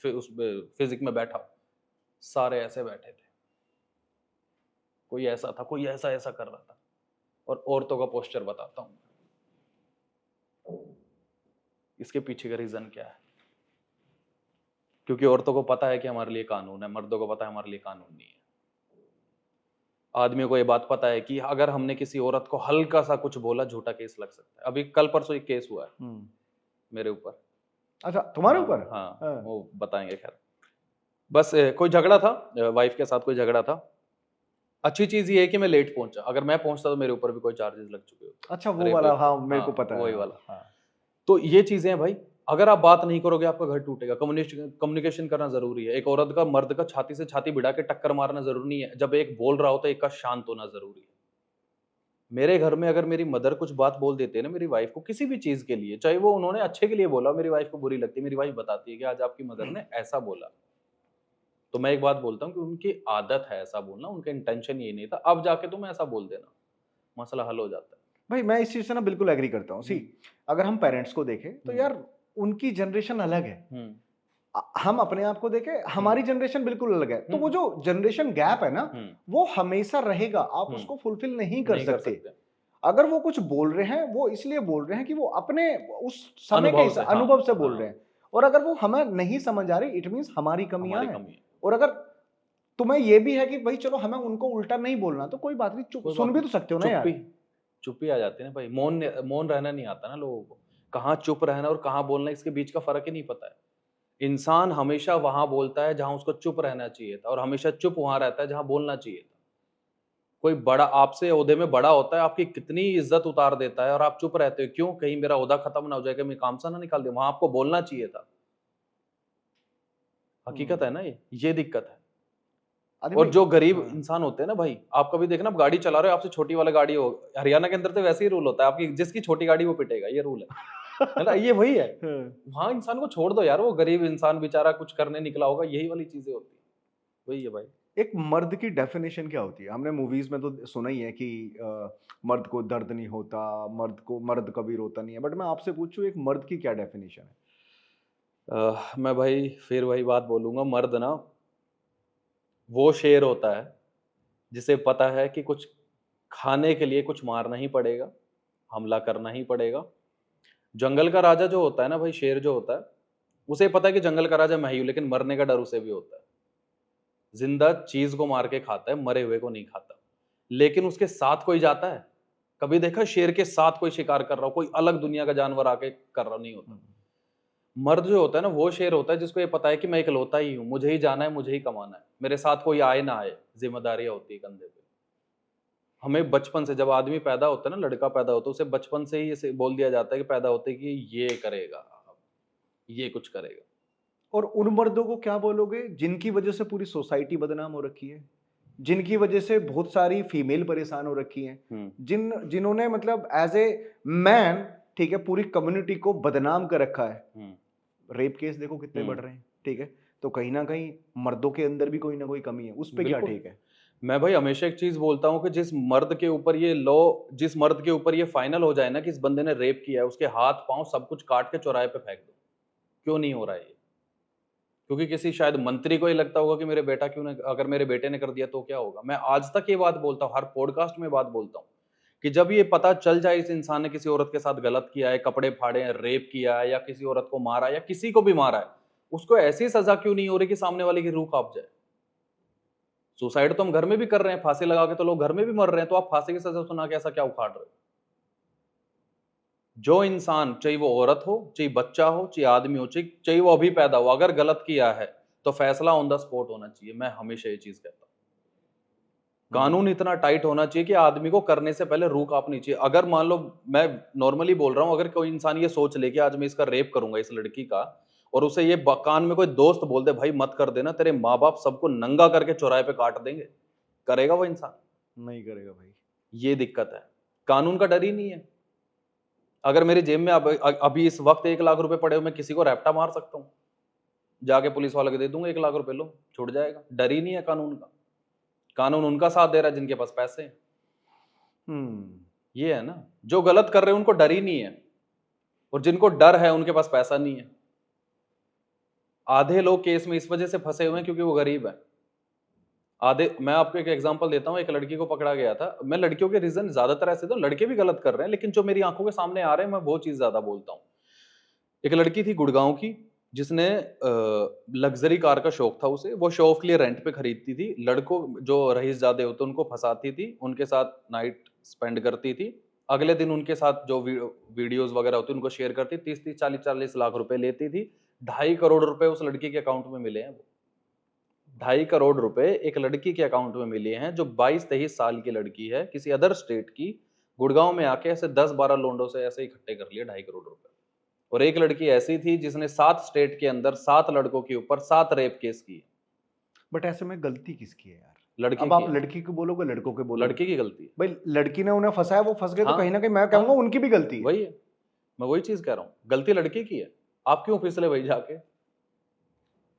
फिजिक में बैठा हो। सारे ऐसे बैठे थे, कोई ऐसा था, कोई ऐसा ऐसा कर रहा था। और औरतों का पोस्चर बताता हूं इसके पीछे का रीजन क्या है। क्योंकि औरतों को पता है कि हमारे लिए कानून है, मर्दों को पता है हमारे लिए कानून नहीं है। आदमियों को ये बात पता है कि अगर हमने किसी औरत को हल्का सा कुछ बोला, झूठा केस लग सकता है। अभी कल परसों एक केस हुआ है मेरे ऊपर। अच्छा, तुम्हारे हाँ, ऊपर? हाँ, वो बताएंगे। खैर, बस कोई झगड़ा था, वाइफ के साथ कोई झगड़ा था। अच्छी चीज ये है कि मैं लेट पहुंचा, अगर मैं पहुंचता तो मेरे ऊपर भी कोई चार्जेस लग चुके होते। अच्छा, वो वाला, हाँ मेरे को हाँ, पता है, वही हाँ, वाला। हाँ। तो ये चीजें हैं भाई, अगर आप बात नहीं करोगे आपका घर टूटेगा। कम्युनिकेशन करना जरूरी है। एक औरत का मर्द का छाती से छाती भिड़ा के टक्कर मारना जरूरी नहीं है। जब एक बोल रहा हो तो एक का शांत होना जरूरी है। मेरे घर में अगर मेरी मदर कुछ बात बोल देते हैं ना मेरी वाइफ को, किसी भी चीज के लिए, चाहे वो उन्होंने अच्छे के लिए बोला, मेरी वाइफ को बुरी लगती है, मेरी वाइफ बताती है कि आज आपकी मदर ने ऐसा बोला, तो मैं एक बात बोलता हूँ कि उनकी आदत है ऐसा बोलना, उनका इंटेंशन ये नहीं था, अब जाके तुम ऐसा बोल देना, मसला हल हो जाता है। भाई मैं इस चीज से ना बिल्कुल एग्री करता हूँ। सी, अगर हम पेरेंट्स को देखें तो यार उनकी जनरेशन अलग है, हम अपने आप को देखें, हमारी जनरेशन बिल्कुल अलग है। तो वो जो जनरेशन गैप है ना, वो हमेशा रहेगा, आप उसको फुलफिल नहीं कर सकते। अगर वो कुछ बोल रहे हैं, वो इसलिए बोल रहे हैं कि वो अपने उस समय के अनुभव से बोल रहे हैं, और अगर वो हमें नहीं समझ आ रही, इट मींस हमारी कमियां हैं। और अगर तुम्हें ये भी है कि भाई चलो हमें उनको उल्टा नहीं बोलना, तो कोई बात नहीं, सुन भी तो सकते हो ना यार। चुप्पी आ जाती है ना भाई, मौन रहना नहीं आता ना लोगों को। कहाँ चुप रहना और कहाँ बोलना, इसके बीच का फ़र्क ही नहीं पता है। इंसान हमेशा वहाँ बोलता है जहाँ उसको चुप रहना चाहिए था और हमेशा चुप वहाँ रहता है जहाँ बोलना चाहिए था। कोई बड़ा आपसे ओहदे में बड़ा होता है, आपकी कितनी इज़्ज़त उतार देता है और आप चुप रहते हो, क्यों? कहीं मेरा ओहदा खत्म ना हो जाए, कहीं मैं काम से ना निकाल दिया, वहाँ आपको बोलना चाहिए था। हकीकत है हम्म। ना ये दिक्कत है। आदि और भाई। जो गरीब हाँ। इंसान होते हैं ना भाई, आप कभी देखना, आप गाड़ी चला रहे हो, आपसे छोटी वाला गाड़ी हो, हरियाणा के अंदर तो वैसे ही रूल होता है, आपकी जिसकी छोटी गाड़ी वो पिटेगा, ये रूल है ना? ये वही है। हाँ। वहाँ इंसान को छोड़ दो यार, वो गरीब इंसान बेचारा कुछ करने निकला होगा, यही वाली चीज़ें होती हैं। वही है भाई। एक मर्द की डेफिनेशन क्या होती है? हमने मूवीज में तो सुना ही है कि मर्द को दर्द नहीं होता, मर्द कभी रोता नहीं है, बट मैं आपसे पूछूं एक मर्द की क्या डेफिनेशन है? मैं भाई फिर वही बात बोलूँगा, मर्द ना वो शेर होता है, जिसे पता है कि कुछ खाने के लिए कुछ मारना ही पड़ेगा, हमला करना ही पड़ेगा। जंगल का राजा जो होता है ना भाई, शेर जो होता है, उसे पता है कि जंगल का राजा मैं ही हूँ, लेकिन मरने का डर उसे भी होता है। ज़िंदा चीज़ को मार के खाता है, मरे हुए को नहीं खाता। लेकिन उसके साथ कोई जाता है? कभी देखा शेर के साथ कोई शिकार कर रहा हो, कोई अलग दुनिया का जानवर आके कर रहा नहीं होता। हम्म। मर्द जो होता है ना, वो शेर होता है जिसको ये पता है कि मैं इकलौता ही हूँ, मुझे ही जाना है, मुझे ही कमाना है। मेरे साथ कोई आए ना आए, ज़िम्मेदारियाँ होती है कंधे पे। हमें बचपन से, जब आदमी पैदा होता है ना, लड़का पैदा होता है, उसे बचपन से ही ऐसे बोल दिया जाता है कि पैदा होते ही कि ये करेगा, ये कुछ करेगा। और उन मर्दों को क्या बोलोगे जिनकी वजह से पूरी सोसाइटी बदनाम हो रखी है, जिनकी वजह से बहुत सारी फीमेल परेशान हो रखी हैं, हुँ, जिन्होंने मतलब एज ए मैन, ठीक है, पूरी कम्युनिटी को बदनाम कर रखा है। हुँ, रेप केस देखो कितने बढ़ हुँ, रहे हैं, ठीक है। तो कहीं ना कहीं मर्दों के अंदर भी कोई ना कोई कमी है, उस पे क्या बिल्कुल। ठीक है? मैं भाई हमेशा एक चीज़ बोलता हूँ कि जिस मर्द के ऊपर ये फाइनल हो जाए ना कि इस बंदे ने रेप किया है, उसके हाथ-पाँव सब कुछ काट के चौराहे पे फेंक दो। क्यों नहीं हो रहा है ये? क्योंकि किसी शायद मंत्री को ये लगता होगा कि मेरे बेटा क्यों ने अगर मेरे बेटे ने कर दिया तो क्या होगा? मैं आज तक ये बात बोलता हूँ, हर पॉडकास्ट में बात बोलता हूँ, कि जब ये पता चल जाए इस इंसान ने किसी औरत के साथ गलत किया है, कपड़े फाड़े हैं, रेप किया है या किसी औरत को मारा है या किसी को भी मारा है, उसको ऐसी सज़ा क्यों नहीं हो रही कि सामने वाले की रूह काँप जाए? सुसाइड तो हम घर में भी कर रहे हैं, फांसी लगा के तो लोग घर में भी मर रहे हैं, तो आप फांसी की सज़ा सुना के ऐसा क्या उखाड़ रहे हो? जो इंसान, चाहे वो औरत हो, चाहे बच्चा हो, चाहे आदमी हो, चाहे वो अभी पैदा हुआ, अगर गलत किया है, तो फैसला ऑन द स्पॉट होना चाहिए। मैं हमेशा ये चीज़ कहता हूँ। हम्म। कानून इतना टाइट होना चाहिए कि आदमी को करने से पहले रूह काँपनी चाहिए। अगर मान लो, मैं नॉर्मली बोल रहा हूँ, अगर कोई इंसान ये सोच ले कि आज मैं इसका रेप करूँगा इस लड़की का, और उसे ये कान में कोई दोस्त बोल दे भाई मत कर देना, तेरे माँ-बाप सबको नंगा करके चौराहे पे काट देंगे। करेगा वो इंसान? नहीं करेगा भाई। ये दिक्कत है। कानून का डर ही नहीं है। अगर मेरी जेब में अभी इस वक़्त 1 लाख रुपए पड़े हो, मैं किसी को रैप्टा मार सकता हूँ। जाके पुलिस वाले को दे दूँगा 1 लाख रुपए, लो, छूट जाएगा। डर ही नहीं है कानून का। कानून उनका साथ दे रहा है जिनके पास पैसे हैं। हम्म। ये है ना, जो गलत कर रहे हैं उनको डर ही नहीं है, और जिनको डर है उनके पास पैसा नहीं है। आधे लोग केस में इस वजह से फँसे हुए हैं क्योंकि वो गरीब हैं। आधे मैं आपको एक एग्ज़ाम्पल देता हूँ, एक लड़की को पकड़ा गया था। मैं लड़कियों के रीज़न ज़्यादातर ऐसे तो लड़के भी गलत कर रहे हैं, लेकिन जो मेरी आँखों के सामने आ रहे हैं, मैं वो चीज़ ज़्यादा बोलता हूँ। एक लड़की थी गुड़गाँव की, जिसने लग्ज़री कार का शौक था उसे, वो शो ऑफ के लिए रेंट पे खरीदती थी। लड़कों जो रईसज़ादे होते हैं उनको फँसाती थी, उनके साथ नाइट स्पेंड करती थी। अगले दिन उनके साथ जो वीडियोज़ वगैरह होती हैं उनको शेयर करती, 30-30, 40-40 लाख रुपए लेती थी। 2.5 करोड़ रुपए उस लड़की के अकाउंट में मिले हैं वो। 2.5 करोड़ रुपए एक लड़की के अकाउंट में मिले हैं, जो 22-23 साल की लड़की है, किसी अदर स्टेट की, गुड़गाँव में आके ऐसे 10-12 लोंडों से ऐसे इकट्ठे कर लिए 2.5 करोड़ रुपए। और एक लड़की ऐसी थी जिसने 7 स्टेट के अंदर 7 लड़कों के ऊपर 7 रेप केस किए। बट ऐसे में गलती किसकी है यार? लड़के अब की आप है, लड़की को बोलोगे, लड़कों को बोलोगे? लड़के की गलती है। भाई लड़की ने उन्हें फंसाया, वो फंस गए, तो हाँ, कहीं ना कहीं मैं कहूंगा हाँ, उनकी भी गलती है। वही है। मैं वही चीज़ कह रहा हूँ, गलती लड़के की है। आप क्यों फिसले भाई जाके?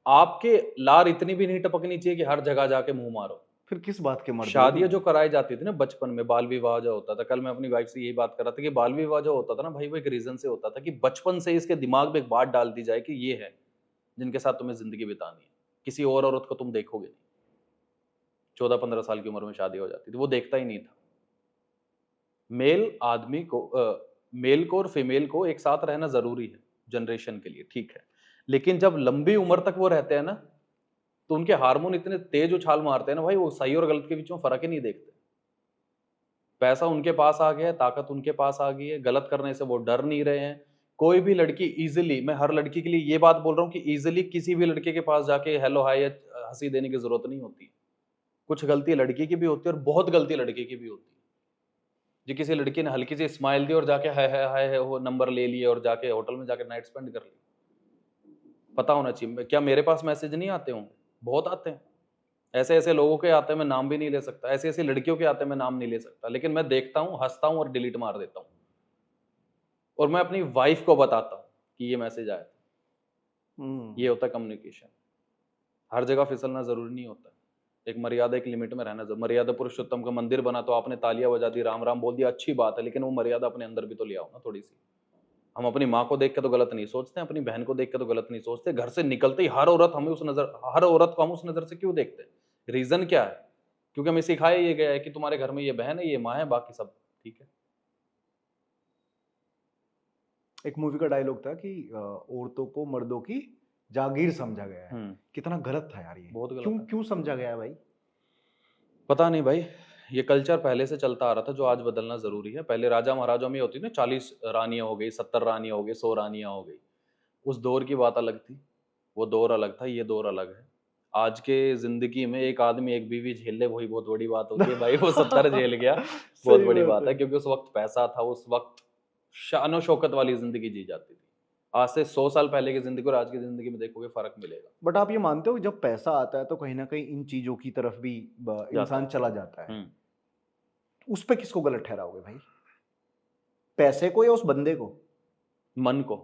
आपके लार इतनी भी नहीं टपकनी चाहिए कि हर जगह जाके मुँह मारो। फिर किस बात के मर्द हो शादियाँ तुम? जो कराई जाती थी ना बचपन में, बाल विवाह जो होता था, कल मैं अपनी वाइफ से यही बात कर रहा था कि बाल विवाह जो होता था ना भाई, वो एक रीज़न से होता था कि बचपन से इसके दिमाग में एक बात डाल दी जाए कि ये है, जिनके साथ तुम्हें ज़िंदगी बितानी है। किसी और औरत को तुम देखोगे नहीं। 14-15 साल की उम्र में शादी हो जाती थी, वो देखता ही नहीं था। मेल आदमी को मेल को और फीमेल को एक साथ रहना ज़रूरी है, जनरेशन के लिए, ठीक है। लेकिन जब लंबी उम्र तक वो रहते हैं ना, तो उनके हार्मोन इतने तेज़ उछाल मारते हैं ना भाई, वो सही और गलत के बीच में फ़र्क ही नहीं देखते। पैसा उनके पास आ गया है, ताकत उनके पास आ गई है, गलत करने से वो डर नहीं रहे हैं। कोई भी लड़की इजीली, मैं हर लड़की के लिए ये बात बोल रहा हूँ कि इजीली किसी भी लड़के के पास जाके हेलो हाय या हंसी देने की जरूरत नहीं होती। कुछ गलती लड़की की भी होती है और बहुत गलती लड़के की भी होती है। जी किसी लड़की ने हल्की सी स्माइल दी और जाके हाय हाय वो नंबर ले लिए और जाके होटल में जाके नाइट स्पेंड कर ली। पता होना चाहिए। क्या मेरे पास मैसेज नहीं आते होंगे? बहुत आते हैं। ऐसे ऐसे लोगों के आते हैं, मैं नाम भी नहीं ले सकता। ऐसी ऐसी लड़कियों के आते हैं, मैं नाम नहीं ले सकता, लेकिन मैं देखता हूँ, हंसता हूँ और डिलीट मार देता हूँ। और मैं अपनी वाइफ को बताता हूँ कि ये मैसेज आया था। ये होता है कम्युनिकेशन। हर जगह फिसलना जरूरी नहीं होता। एक मर्यादा, एक लिमिट में रहना जरूरी। मर्यादा पुरुषोत्तम का मंदिर बना तो आपने तालियां बजा दी, राम राम बोल दिया, अच्छी बात है, लेकिन वो मर्यादा अपने अंदर भी तो ले आओ ना थोड़ी सी। हम अपनी माँ को देख के तो गलत नहीं सोचते, अपनी बहन को देख के तो गलत नहीं सोचते। घर से निकलते ही हर औरत हर औरत को हम उस नजर से क्यों देखते हैं? रीजन क्या है? क्योंकि हमें सिखाया ये गया है कि तुम्हारे घर में ये बहन है, ये माँ है, बाकी सब ठीक है। एक मूवी का डायलॉग था कि औरतों को मर्दों की जागीर समझा गया है। कितना गलत था यार ये। बहुत गलत क्यों है। क्यों समझा गया है भाई? पता नहीं भाई, ये कल्चर पहले से चलता आ रहा था जो आज बदलना जरूरी है। पहले राजा महाराजों में होती थी ना, 40 रानियां हो गई, 70 रानियां हो गई, 100 रानियां हो गई। उस दौर की बात अलग थी, वो दौर अलग था, ये दौर अलग है। आज के जिंदगी में एक आदमी एक बीवी झेल ले वही बहुत बड़ी बात होती है भाई। वो 70 झेल गया, बहुत सही बड़ी बात बात है। है, क्योंकि उस वक्त पैसा था, उस वक्त शानो शौकत वाली जिंदगी जी जाती थी। आज से 100 साल पहले की जिंदगी और आज की जिंदगी में देखोगे फर्क मिलेगा। बट आप ये मानते हो कि जब पैसा आता है तो कहीं ना कहीं इन चीजों की तरफ भी जाता इंसान है। चला जाता है। हम्म। उस पे किसको गलत ठहराओगे भाई? पैसे को या उस बंदे को? मन को।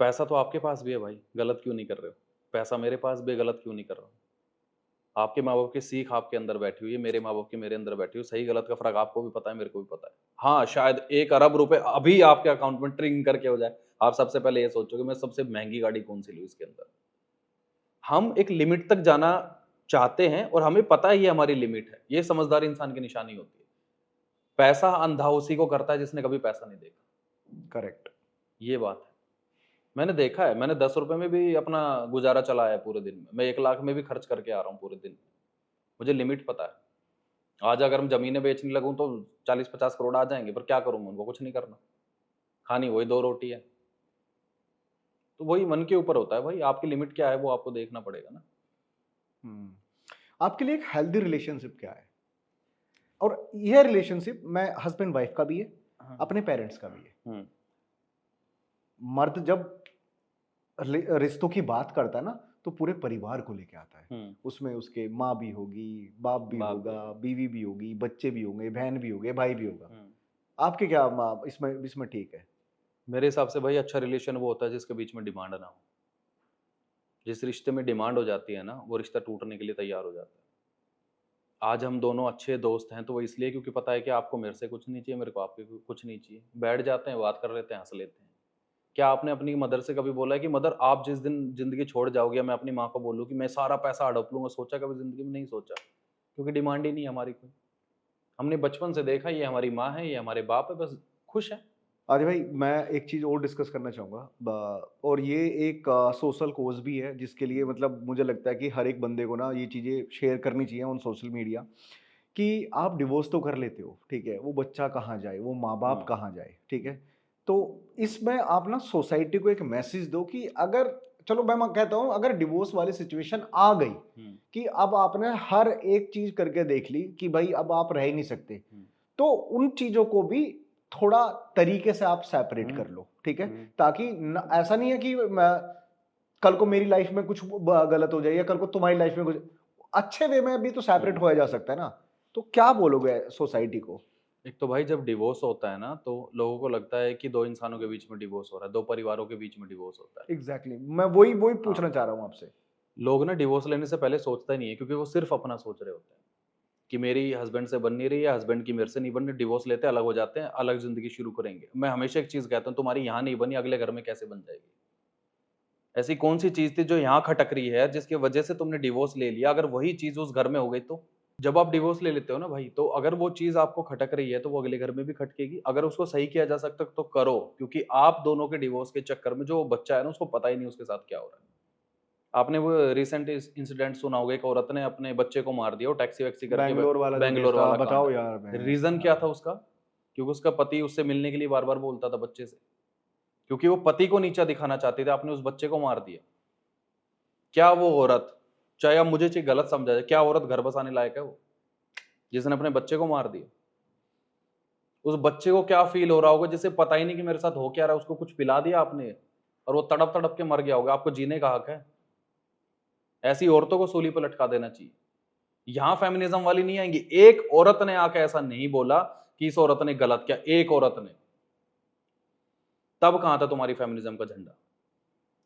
पैसा तो आपके पास भी है भाई, गलत क्यों नहीं कर रहे हो? पैसा मेरे पास भी है, गलत क्यों नहीं कर रहा हूँ? आपके माँ बाप की सीख आपके अंदर बैठी हुई है, मेरे माँ बाप की मेरे अंदर बैठी हुई है। सही गलत का फर्क आपको भी पता है, मेरे को भी पता है। हाँ, शायद 1 अरब रुपए अभी आपके अकाउंट में ट्रिंग करके हो जाए, आप सबसे पहले ये सोचोगे मैं सबसे महंगी गाड़ी कौन सी लूँ इसके अंदर। हम एक लिमिट तक जाना चाहते हैं और हमें पता है ये हमारी लिमिट है। ये समझदार इंसान की निशानी होती है। पैसा अंधा उसी को करता है जिसने कभी पैसा नहीं देखा। करेक्ट। ये बात है। मैंने देखा है, मैंने 10 रुपए में भी अपना गुजारा चलाया है पूरे दिन में। मैं 1 लाख में भी खर्च करके आ रहा हूँ पूरे दिन में। मुझे लिमिट पता है। आज अगर हम जमीनें बेचने लगूं तो 40-50 करोड़ आ जाएंगे, पर क्या करूं मैं? उनको कुछ नहीं करना, खानी वही 2 रोटी है। तो वही मन के ऊपर होता है भाई, आपकी लिमिट क्या है वो आपको देखना पड़ेगा ना। आपके लिए एक हेल्दी रिलेशनशिप क्या है? और यह रिलेशनशिप मैं हस्बैंड वाइफ का भी है, हाँ। अपने पेरेंट्स का भी है। हम्म। मर्द जब रिश्तों की बात करता है ना तो पूरे परिवार को लेके आता है। उसमें उसके माँ भी होगी, बाप भी बाप होगा, भी। बीवी भी होगी, बच्चे भी होंगे, बहन भी होंगे, भाई भी होगा। हम्म। आपके क्या इसमें इसमें ठीक है? मेरे हिसाब से भाई अच्छा रिलेशन वो होता है जिसके बीच में डिमांड ना हो। जिस रिश्ते में डिमांड हो जाती है ना, वो रिश्ता टूटने के लिए तैयार हो जाता है। आज हम दोनों अच्छे दोस्त हैं तो वो इसलिए क्योंकि पता है कि आपको मेरे से कुछ नहीं चाहिए, मेरे को आपके कुछ नहीं चाहिए। बैठ जाते हैं, बात कर लेते हैं, हंस लेते हैं। क्या आपने अपनी मदर से कभी बोला है कि मदर आप जिस दिन जिंदगी छोड़ जाओगे, या मैं अपनी माँ को बोलूँ कि मैं सारा पैसा हड़प लूंगा? सोचा कभी जिंदगी में? नहीं सोचा, क्योंकि डिमांड ही नहीं है हमारी कोई। हमने बचपन से देखा ये हमारी माँ है, ये हमारे बाप है, बस खुश है। अरे भाई मैं एक चीज और डिस्कस करना चाहूंगा, और ये एक सोशल कोज भी है जिसके लिए मतलब मुझे लगता है कि हर एक बंदे को ना ये चीजें शेयर करनी चाहिए ऑन सोशल मीडिया। कि आप डिवोर्स तो कर लेते हो, ठीक है, वो बच्चा कहाँ जाए, वो माँ बाप कहाँ जाए, ठीक है। तो इसमें आप ना सोसाइटी को एक मैसेज दो कि अगर, चलो मैं कहता हूँ अगर डिवोर्स वाली सिचुएशन आ गई कि अब आपने हर एक चीज करके देख ली कि भाई अब आप रह ही नहीं सकते, तो उन चीजों को भी थोड़ा तरीके से आप सेपरेट कर लो, ठीक है। ताकि ऐसा नहीं है कि कल को मेरी लाइफ में कुछ गलत हो जाए या कल को तुम्हारी लाइफ में कुछ, अच्छे वे में भी तो सेपरेट होया जा सकता है ना। तो क्या बोलोगे सोसाइटी को? एक तो भाई जब डिवोर्स होता है ना तो लोगों को लगता है कि दो इंसानों के बीच में डिवोर्स हो रहा है, दो परिवारों के बीच में डिवोर्स होता है। एग्जैक्टली मैं वही वही हाँ। पूछना चाह रहा हूँ आपसे। लोग ना डिवोर्स लेने से पहले सोचते नहीं है, क्योंकि वो सिर्फ अपना सोच रहे होते हैं कि मेरी हस्बैंड से बन नहीं रही है, हस्बैंड की मेरे से नहीं बन रही, डिवोर्स लेते हैं, अलग हो जाते हैं, अलग जिंदगी शुरू करेंगे। मैं हमेशा एक चीज कहता हूँ, तुम्हारी यहाँ नहीं बनी, अगले घर में कैसे बन जाएगी? ऐसी कौन सी चीज थी जो यहाँ खटक रही है जिसकी वजह से तुमने डिवोर्स ले लिया? अगर वही चीज उस घर में हो गई तो? जब आप डिवोर्स ले लेते हो ना भाई, तो अगर वो चीज आपको खटक रही है तो वो अगले घर में भी खटकेगी। अगर उसको सही किया जा सकता तो करो, क्योंकि आप दोनों के डिवोर्स के चक्कर में जो बच्चा है ना, उसको पता ही नहीं उसके साथ क्या हो रहा है। आपने वो रिसेंट इंसिडेंट सुना होगा, एक औरत ने अपने बच्चे को मार दिया, वो टैक्सी वैक्सी करके बैंगलोर वाला जो बैंगलोर केस था, वाला बताओ कांड यार है। मैं। रीजन क्या था उसका? क्योंकि उसका पति उससे मिलने के लिए बार बार बोलता था बच्चे से, क्योंकि वो पति को नीचा दिखाना चाहती थी, आपने उस बच्चे को मार दिया। क्या वो औरत, चाहे आप मुझे चाहिए गलत समझा जाए, क्या औरत घर बसाने लायक है वो, जिसने अपने बच्चे को मार दिया? उस बच्चे को क्या फील हो रहा होगा जिसे पता ही नहीं कि मेरे साथ हो क्या रहा है, उसको कुछ पिला दिया आपने और वो तड़प तड़प के मर गया होगा। आपको जीने का हक है। ऐसी औरतों को सूली पर लटका देना चाहिए। यहां फेमिनिज्म वाली नहीं आएंगी। एक औरत ने आके ऐसा नहीं बोला कि इस औरत ने गलत किया, एक औरत ने, तब कहां था तुम्हारी फेमिनिज्म का झंडा?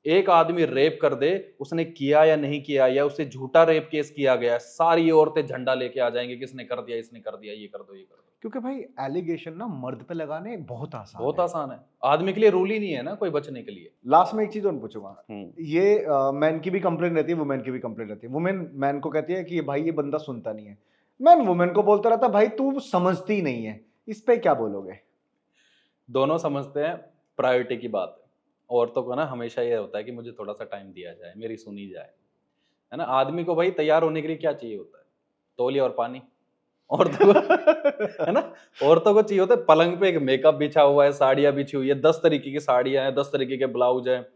एक आदमी रेप कर दे, उसने किया या नहीं किया, या उसे झूठा रेप केस किया गया, सारी औरतें झंडा लेके आ जाएंगे, किसने कर दिया, इसने कर दिया, ये कर दो, ये कर दो। क्योंकि भाई एलिगेशन ना मर्द पे लगाने बहुत आसान बहुत है। आसान है। आदमी के लिए रूल ही नहीं है ना कोई बचने के लिए। लास्ट में एक चीज और पूछूंगा, ये मैन की भी कंप्लेन रहती है, वुमेन की भी कंप्लेन रहती है। वुमेन मैन को कहती है कि भाई ये बंदा सुनता नहीं है, मैन वुमेन को बोलता रहता भाई तू समझती ही नहीं है। इस पे क्या बोलोगे? दोनों समझते हैं, प्रायोरिटी की बात है। औरतों को ना हमेशा ये होता है कि मुझे थोड़ा सा टाइम दिया जाए, मेरी सुनी जाए, है ना। आदमी को भाई तैयार होने के लिए क्या चाहिए होता है? तौलिया और पानी। औरतों को है ना, औरतों को चाहिए होता है पलंग पे एक मेकअप बिछा हुआ है, साड़ियां बिछी हुई है, 10 तरीके की साड़ियां हैं, 10 तरीके के ब्लाउज हैं,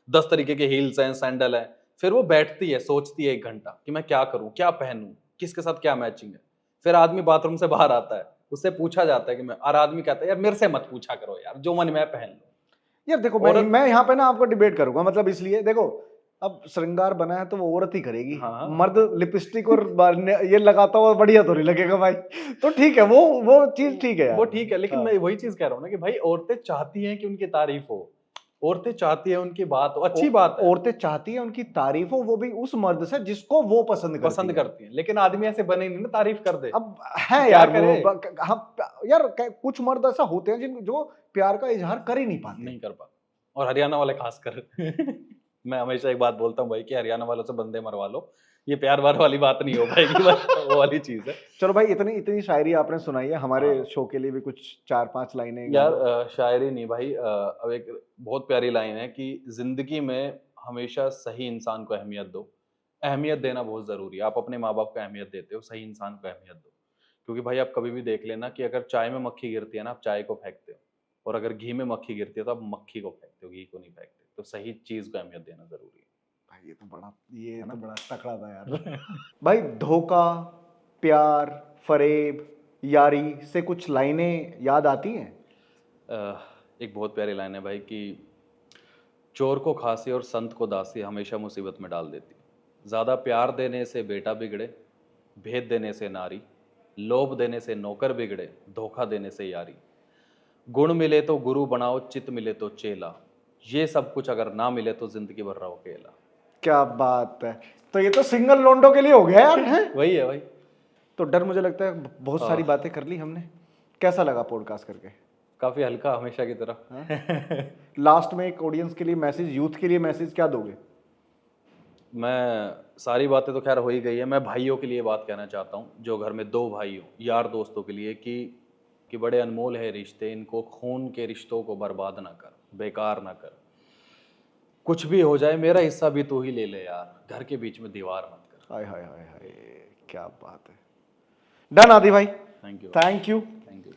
10 तरीके के हील्स हैं, सैंडल है। फिर वो बैठती है, सोचती है 1 घंटा कि मैं क्या करूं, क्या पहनूं, किसके साथ क्या मैचिंग है। फिर आदमी बाथरूम से बाहर आता है, उससे पूछा जाता है कि मैं, और आदमी कहता है यार मेरे से मत पूछा करो यार, जो मन में पहन लो। यार देखो, मैं औरत, मैं यहाँ पे ना आपको डिबेट करूंगा, मतलब इसलिए देखो, अब श्रृंगार बना है तो वो औरत ही करेगी। हाँ, मर्द लिपस्टिक और ये लगाता हुआ बढ़िया तो नहीं लगेगा भाई। तो ठीक है, वो चीज ठीक है यार। वो ठीक है, लेकिन हाँ। मैं वही चीज कह रहा हूँ ना कि भाई औरतें चाहती हैं कि उनकी तारीफ हो, औरतें चाहती है उनकी बात हो, अच्छी बात है, औरतें चाहती है उनकी तारीफ हो, वो भी उस मर्द से जिसको वो पसंद पसंद करती है। करती हैं, लेकिन आदमी ऐसे बने नहीं ना तारीफ कर दे। अब है क्या यार करे? हम यार कुछ मर्द ऐसा होते हैं जिन जो प्यार का इजहार कर ही नहीं पाते। नहीं कर पाते, और हरियाणा वाले खासकर मैं हमेशा एक बात बोलता हूँ भाई कि हरियाणा वालों से बंदे मरवा लो, ये प्यार वार वाली बात नहीं हो पाएगी बस वो वाली चीज है। चलो भाई, इतनी इतनी शायरी आपने सुनाई है, हमारे हाँ शो के लिए भी कुछ 4-5 लाइनें गा यार, दो। शायरी नहीं भाई, अब एक बहुत प्यारी लाइन है कि जिंदगी में हमेशा सही इंसान को अहमियत दो। अहमियत देना बहुत जरूरी है। आप अपने माँ बाप को अहमियत देते हो, सही इंसान को अहमियत दो। क्योंकि भाई आप कभी भी देख लेना कि अगर चाय में मक्खी गिरती है ना, आप चाय को फेंकते हो, और अगर घी में मक्खी गिरती है तो आप मक्खी को फेंकते हो, घी को नहीं फेंकते। तो सही चीज को अहमियत देना जरूरी भाई ये है तो ना। बड़ा तकड़ा था यार। भाई धोखा, प्यार, फरेब, यारी से कुछ लाइनें याद आती हैं? एक बहुत प्यारी लाइन है भाई कि चोर को खांसी और संत को दासी हमेशा मुसीबत में डाल देती। ज़्यादा प्यार देने से बेटा बिगड़े, भेद देने से नारी, लोभ देने से नौकर बिगड़े, धोखा देने से यारी। गुण मिले तो गुरु बनाओ, चित मिले तो चेला, ये सब कुछ अगर ना मिले तो जिंदगी भर रहो अकेला। क्या बात है! तो ये तो सिंगल लोंडो के लिए हो गया यार, हैं? वही है भाई। तो डर, मुझे लगता है बहुत सारी आह, बातें कर ली हमने। कैसा लगा पॉडकास्ट करके? काफी हल्का हमेशा की तरह। लास्ट में एक ऑडियंस के लिए मैसेज, यूथ के लिए मैसेज क्या दोगे? मैं, सारी बातें तो खैर हो ही गई है, मैं भाइयों के लिए बात कहना चाहता हूँ, जो घर में 2 भाई हों, यार दोस्तों के लिए, कि बड़े अनमोल है रिश्ते, इनको खून के रिश्तों को बर्बाद ना कर, बेकार ना कर। कुछ भी हो जाए मेरा हिस्सा भी तू ही ले ले यार, घर के बीच में दीवार मत कर। हाय हाय हाय हाय, क्या बात है! डन आदि भाई, thank you. Thank you. Thank you.